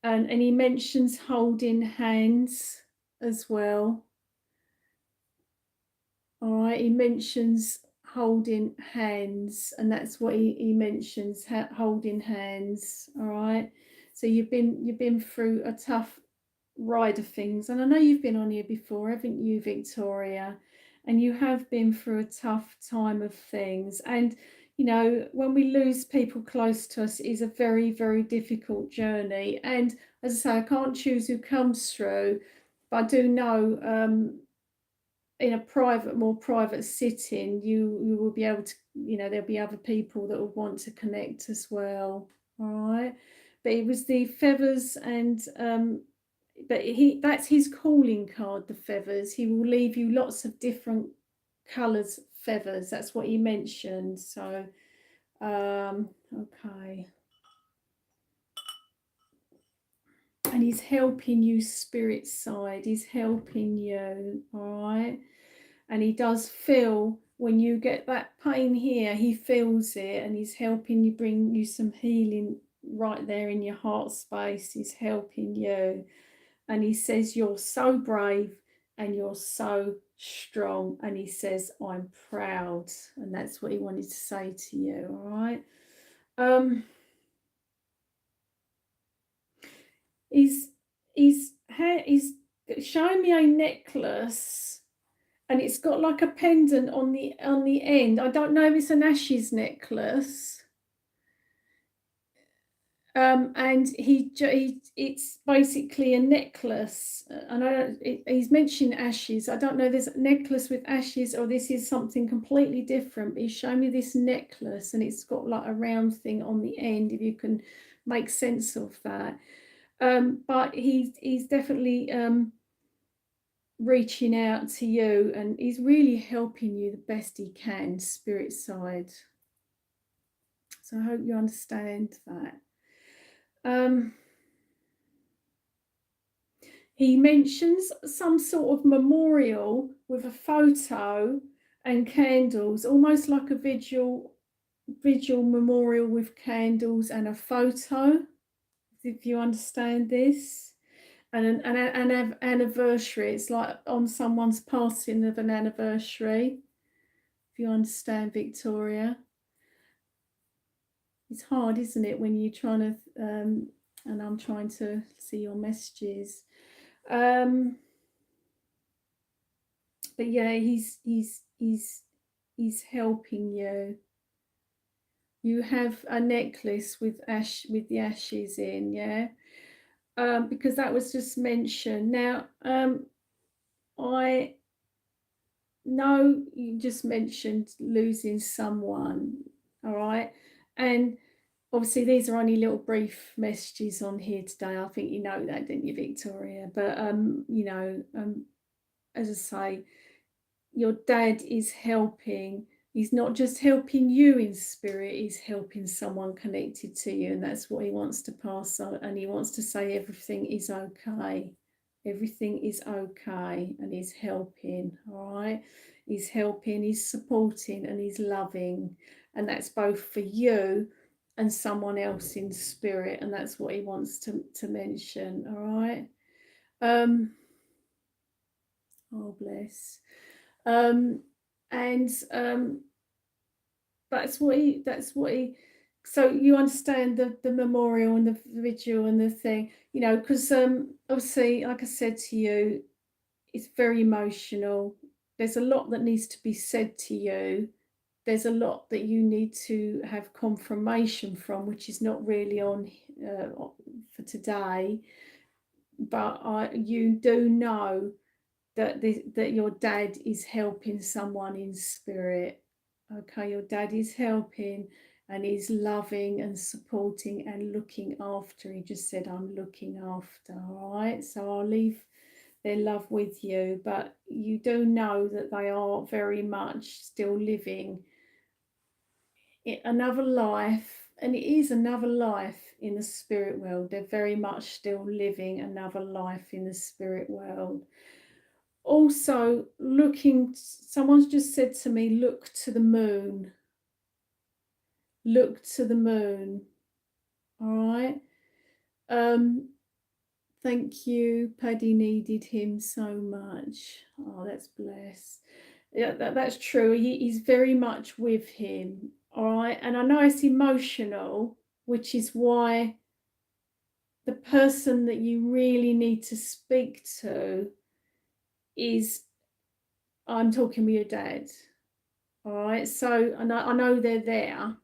And he mentions holding hands as well. All right, he mentions holding hands, and that's what he mentions, holding hands. All right, so you've been through a tough ride of things, and I know you've been on here before, haven't you, Victoria? And you have been through a tough time of things. And you know, when we lose people close to us, it is a very, very difficult journey. And as I say, I can't choose who comes through, but I do know in a more private sitting, you will be able to, you know, there'll be other people that will want to connect as well. All right. but it was the feathers, and but that's his calling card, the feathers. He will leave you lots of different colours feathers. That's what he mentioned. So okay. And he's helping you, spirit side. He's helping you, all right? And he does feel when you get that pain here, he feels it, and he's helping you, bring you some healing right there in your heart space. He's helping you. And he says, you're so brave and you're so strong. And he says, I'm proud. And that's what he wanted to say to you, all right? He's showing me a necklace, and it's got like a pendant on the end. I don't know if it's an ashes necklace. And it's basically a necklace. And he's mentioned ashes. I don't know if there's a necklace with ashes or this is something completely different. But he's showing me this necklace, and it's got like a round thing on the end, if you can make sense of that. But he's definitely reaching out to you, and he's really helping you the best he can, spirit side. So I hope you understand that. He mentions some sort of memorial with a photo and candles, almost like a vigil memorial with candles and a photo, if you understand this. And an anniversary. It's like on someone's passing of an anniversary, if you understand, Victoria. It's hard, isn't it, when you're trying to and I'm trying to see your messages. But yeah, he's helping you. You have a necklace with the ashes in, yeah. Because that was just mentioned. Now, I know you just mentioned losing someone, all right, and obviously these are only little brief messages on here today. I think you know that, didn't you, Victoria? But you know, as I say, your dad is helping. He's not just helping you in spirit, he's helping someone connected to you, and that's what he wants to pass on. And he wants to say everything is okay. Everything is okay, and he's helping, all right? He's helping, he's supporting, and he's loving. And that's both for you and someone else in spirit, and that's what he wants to mention, all right? Oh, bless. That's what he so you understand the memorial and the vigil and the thing, you know, because obviously, like I said to you, it's very emotional. There's a lot that needs to be said to you. There's a lot that you need to have confirmation from, which is not really on for today, but you do know that your dad is helping someone in spirit. Okay, your dad is helping, and he's loving and supporting and looking after. He just said, I'm looking after, all right? So I'll leave their love with you, but you do know that they are very much still living another life, and it is another life in the spirit world. They're very much still living another life in the spirit world. Also, someone's just said to me, look to the moon. Look to the moon. All right. Thank you. Paddy needed him so much. Oh, that's blessed. Yeah, that's true. He's very much with him. All right. And I know it's emotional, which is why the person that you really need to speak to is, I'm talking with your dad. All right. So I know they're there,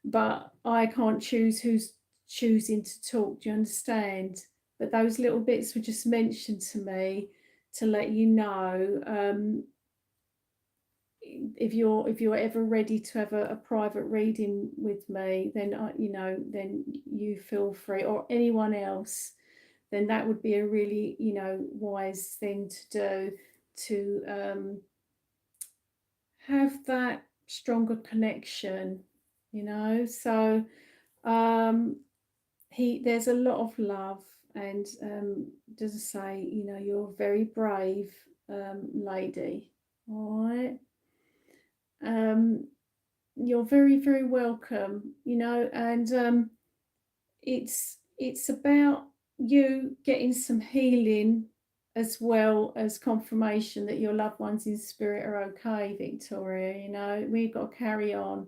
but I can't choose who's choosing to talk. Do you understand? But those little bits were just mentioned to me to let you know. if you're ever ready to have a private reading with me, then then you feel free, or anyone else, then that would be a really wise thing to do, to have that stronger connection, so there's a lot of love, and does I say, you're a very brave lady. All right. You're very, very welcome, and it's about you getting some healing, as well as confirmation that your loved ones in spirit are okay, Victoria. We've got to carry on,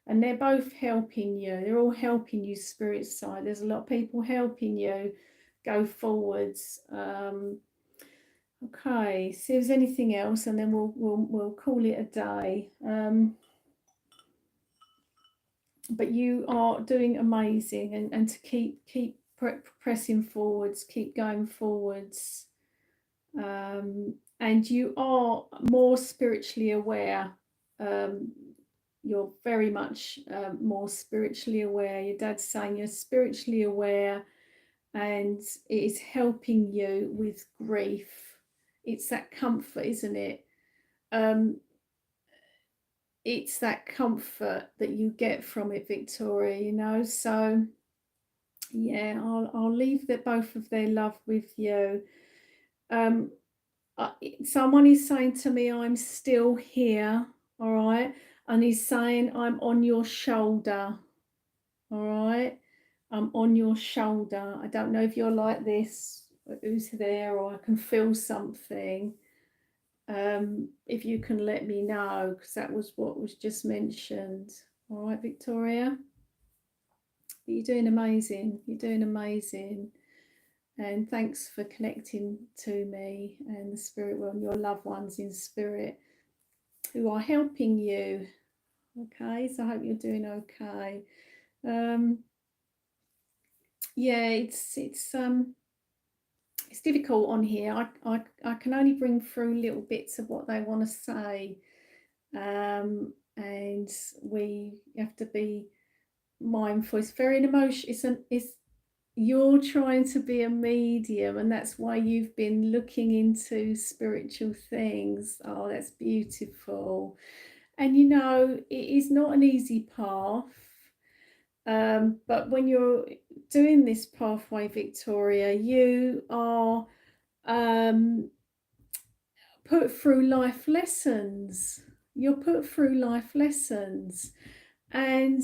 and they're both helping you. They're all helping you, spirit side. There's a lot of people helping you go forwards. Okay, see if there's anything else, and then we'll call it a day. But you are doing amazing, and to keep pressing forwards, keep going forwards, and you are more spiritually aware. You're very much more spiritually aware. Your dad's saying you're spiritually aware, and it is helping you with grief. It's that comfort, isn't it? It's that comfort that you get from it, Victoria, so yeah, I'll leave that both of their love with you. Someone is saying to me, I'm still here, all right, and he's saying, I'm on your shoulder, all right, I'm on your shoulder. I don't know if you're like this, who's there, or I can feel something. If you can let me know, because that was what was just mentioned. All right, Victoria, you're doing amazing. You're doing amazing, and thanks for connecting to me and the spirit world, your loved ones in spirit who are helping you. Okay, so I hope you're doing okay. Yeah, it's difficult on here. I can only bring through little bits of what they want to say, and we have to be mindful. It's very emotional. It's you're trying to be a medium, and that's why you've been looking into spiritual things. Oh, that's beautiful. And it is not an easy path. But when you're doing this pathway, Victoria, you are put through life lessons. You're put through life lessons. And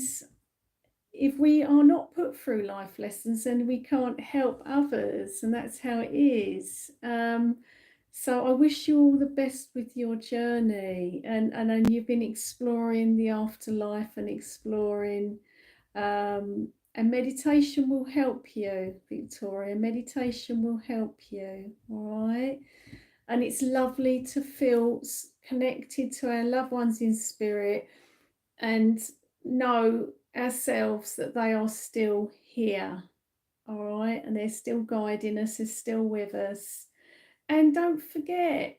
if we are not put through life lessons, then we can't help others. And that's how it is. So I wish you all the best with your journey. And you've been exploring the afterlife and exploring. And meditation will help you, Victoria. Meditation will help you, all right? And it's lovely to feel connected to our loved ones in spirit and know ourselves that they are still here, all right? And they're still guiding us, they're still with us. And don't forget,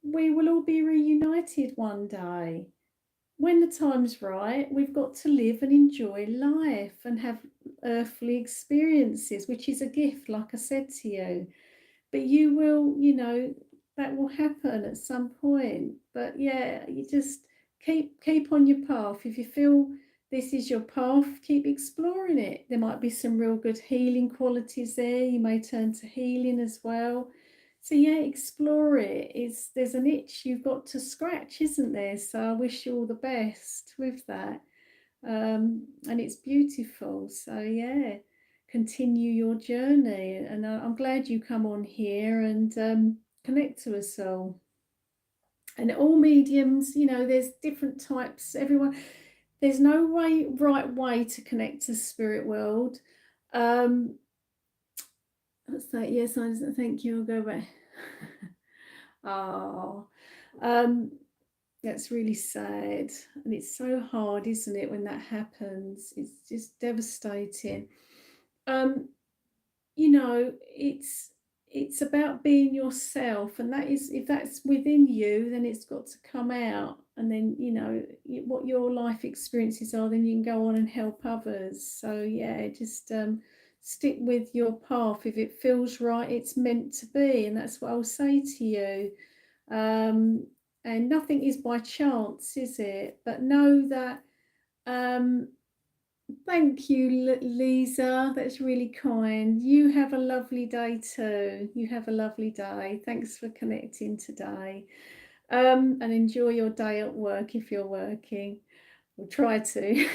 we will all be reunited one day. When the time's right, we've got to live and enjoy life and have earthly experiences, which is a gift, like I said to you. But you will, that will happen at some point. But yeah, you just keep on your path. If you feel this is your path, keep exploring it. There might be some real good healing qualities there. You may turn to healing as well. So yeah, explore it. There's an itch you've got to scratch, isn't there? So I wish you all the best with that. And it's beautiful. So yeah, continue your journey. And I'm glad you come on here and connect to us all. And all mediums, there's different types. There's no right way to connect to the spirit world. What's that? Yes, thank you. I'll go back. Oh, that's really sad, and it's so hard, isn't it, when that happens? It's just devastating. It's it's about being yourself, and that is, if that's within you, then it's got to come out, and then what your life experiences are, then you can go on and help others. So yeah, just stick with your path. If it feels right, it's meant to be, and that's what I'll say to you. And nothing is by chance, is it? But know that. Thank you, Lisa. That's really kind. You have a lovely day too. You have a lovely day. Thanks for connecting today. And enjoy your day at work if you're working. Or try to.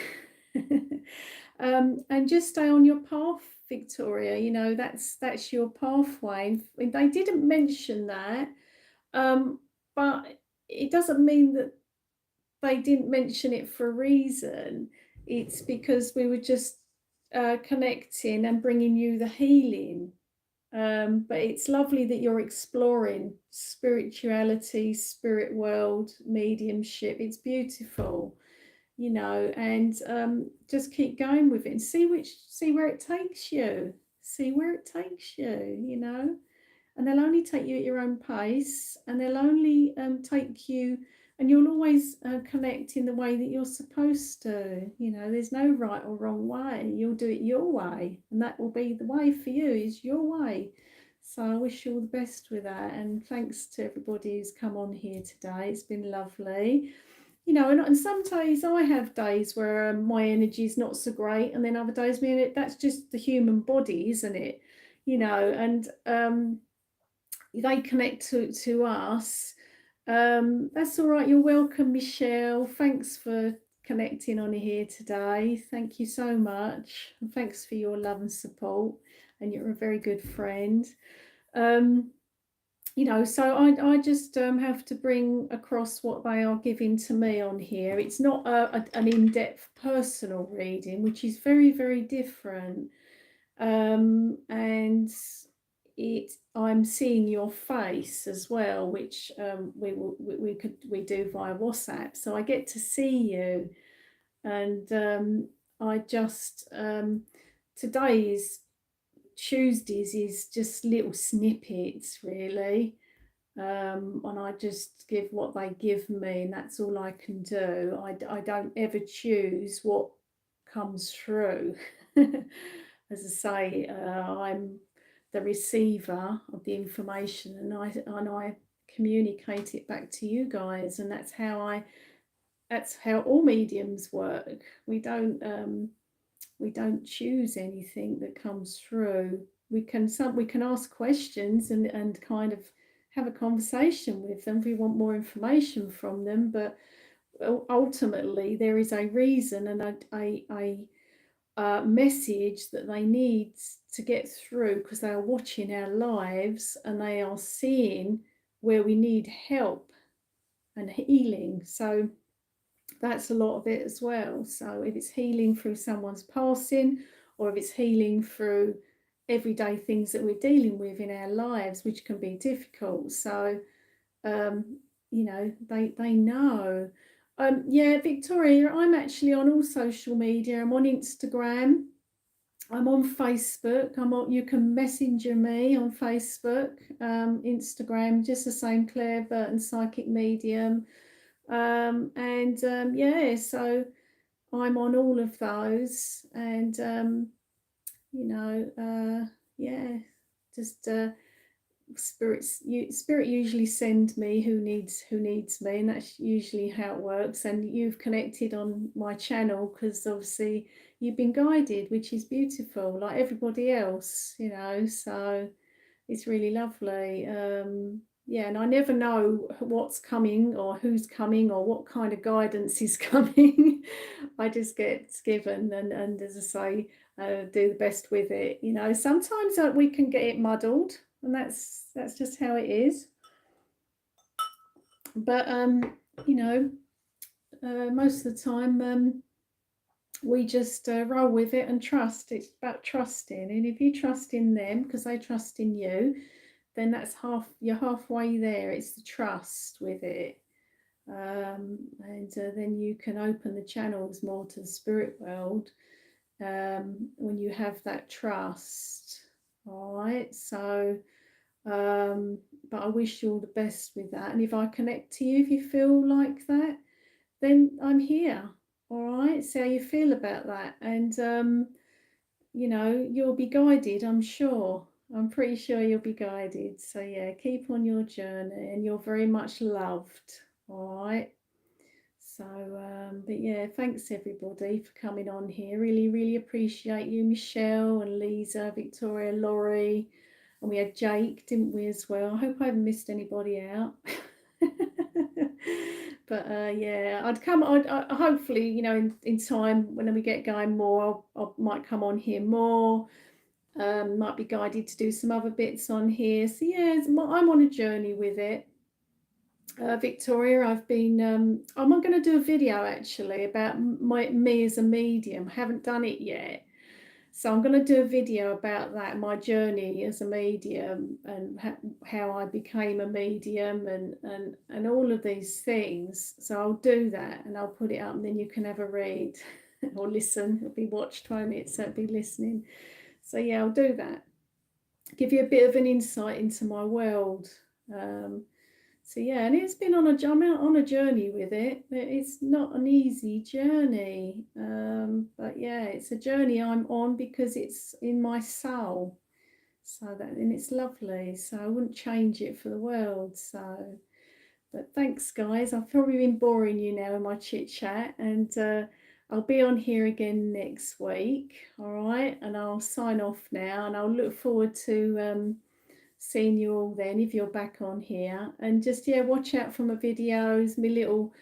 And just stay on your path, Victoria. That's your pathway. They didn't mention that, but it doesn't mean that they didn't mention it for a reason. It's because we were just connecting and bringing you the healing. But it's lovely that you're exploring spirituality, spirit world, mediumship. It's beautiful, and just keep going with it and see where it takes you. See where it takes you. And they'll only take you at your own pace, and they'll only take you, and you'll always connect in the way that you're supposed to. There's no right or wrong way. You'll do it your way, and that will be the way for you, is your way. So I wish you all the best with that, and thanks to everybody who's come on here today. It's been lovely. And some days I have days where my energy is not so great, and then other days, that's just the human body, isn't it? And they connect to us. That's all right. You're welcome, Michelle. Thanks for connecting on here today. Thank you so much. And thanks for your love and support. And you're a very good friend. So I just have to bring across what they are giving to me on here. It's not an in-depth personal reading, which is very, very different. And I'm seeing your face as well, which we do via WhatsApp, so I get to see you. And I just today's Tuesdays is just little snippets, really. And I just give what they give me, and that's all I can do. I don't ever choose what comes through. As I say, I'm the receiver of the information, and I communicate it back to you guys, and that's how all mediums work. We don't choose anything that comes through. We can ask questions and kind of have a conversation with them if we want more information from them, but ultimately there is a reason and a message that they need to get through, because they are watching our lives and they are seeing where we need help and healing. So that's a lot of it as well. So if it's healing through someone's passing, or if it's healing through everyday things that we're dealing with in our lives, which can be difficult. So they know. Yeah, Victoria, I'm actually on all social media. I'm on Instagram, I'm on Facebook. You can messenger me on Facebook, Instagram, just the same, Claire Burton Psychic Medium. Yeah, so I'm on all of those, and yeah, just spirit usually send me who needs me, and that's usually how it works. And you've connected on my channel because obviously you've been guided, which is beautiful, like everybody else, so it's really lovely. Yeah, and I never know what's coming or who's coming or what kind of guidance is coming. I just get given, and as I say, do the best with it. Sometimes we can get it muddled, and that's just how it is. But most of the time, we just roll with it and trust. It's about trusting, and if you trust in them because they trust in you, then you're halfway there. It's the trust with it. And then you can open the channels more to the spirit world when you have that trust. All right, so But I wish you all the best with that. And if I connect to you, if you feel like that, then I'm here. All right. See how you feel about that. And, you know, you'll be guided, I'm sure. I'm pretty sure you'll be guided. So, yeah, keep on your journey and you're very much loved. All right. So, but yeah, thanks everybody for coming on here. Really, really appreciate you, Michelle and Lisa, Victoria, Laurie. And we had Jake, didn't we, as well? I hope I haven't missed anybody out. But yeah, I'd hopefully, you know, in time when we get going more, I might come on here more. Might be guided to do some other bits on here. So yeah, I'm on a journey with it. Victoria, I've been. I'm going to do a video actually about me as a medium. I haven't done it yet. So I'm going to do a video about that, my journey as a medium and how I became a medium and all of these things. So I'll do that and I'll put it up and then you can have a read or listen. It'll be watched, won't it? So it'll be listening. So yeah, I'll do that. Give you a bit of an insight into my world. So yeah, and it's been I'm on a journey with it. It's not an easy journey, but yeah, it's a journey I'm on because it's in my soul. So that, and it's lovely. So I wouldn't change it for the world. So, but thanks, guys. I've probably been boring you now in my chit chat, and I'll be on here again next week. All right, and I'll sign off now, and I'll look forward to. Seeing you all then if you're back on here, and just yeah, watch out for my videos, my little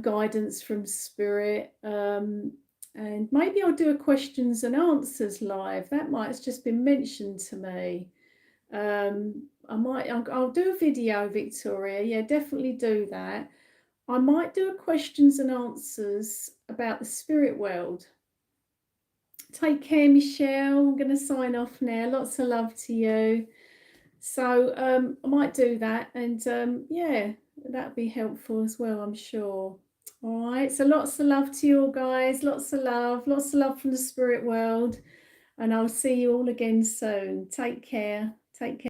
guidance from spirit, and maybe I'll do a questions and answers live. That might have just been mentioned to me. I'll do a video, Victoria. Yeah, definitely do that. I might do a questions and answers about the spirit world. Take care, Michelle. I'm going to sign off now. Lots of love to you. So I might do that, and yeah, that'd be helpful as well, I'm sure. All right, so lots of love to you all, guys. Lots of love from the spirit world, and I'll see you all again soon. Take care. Take care.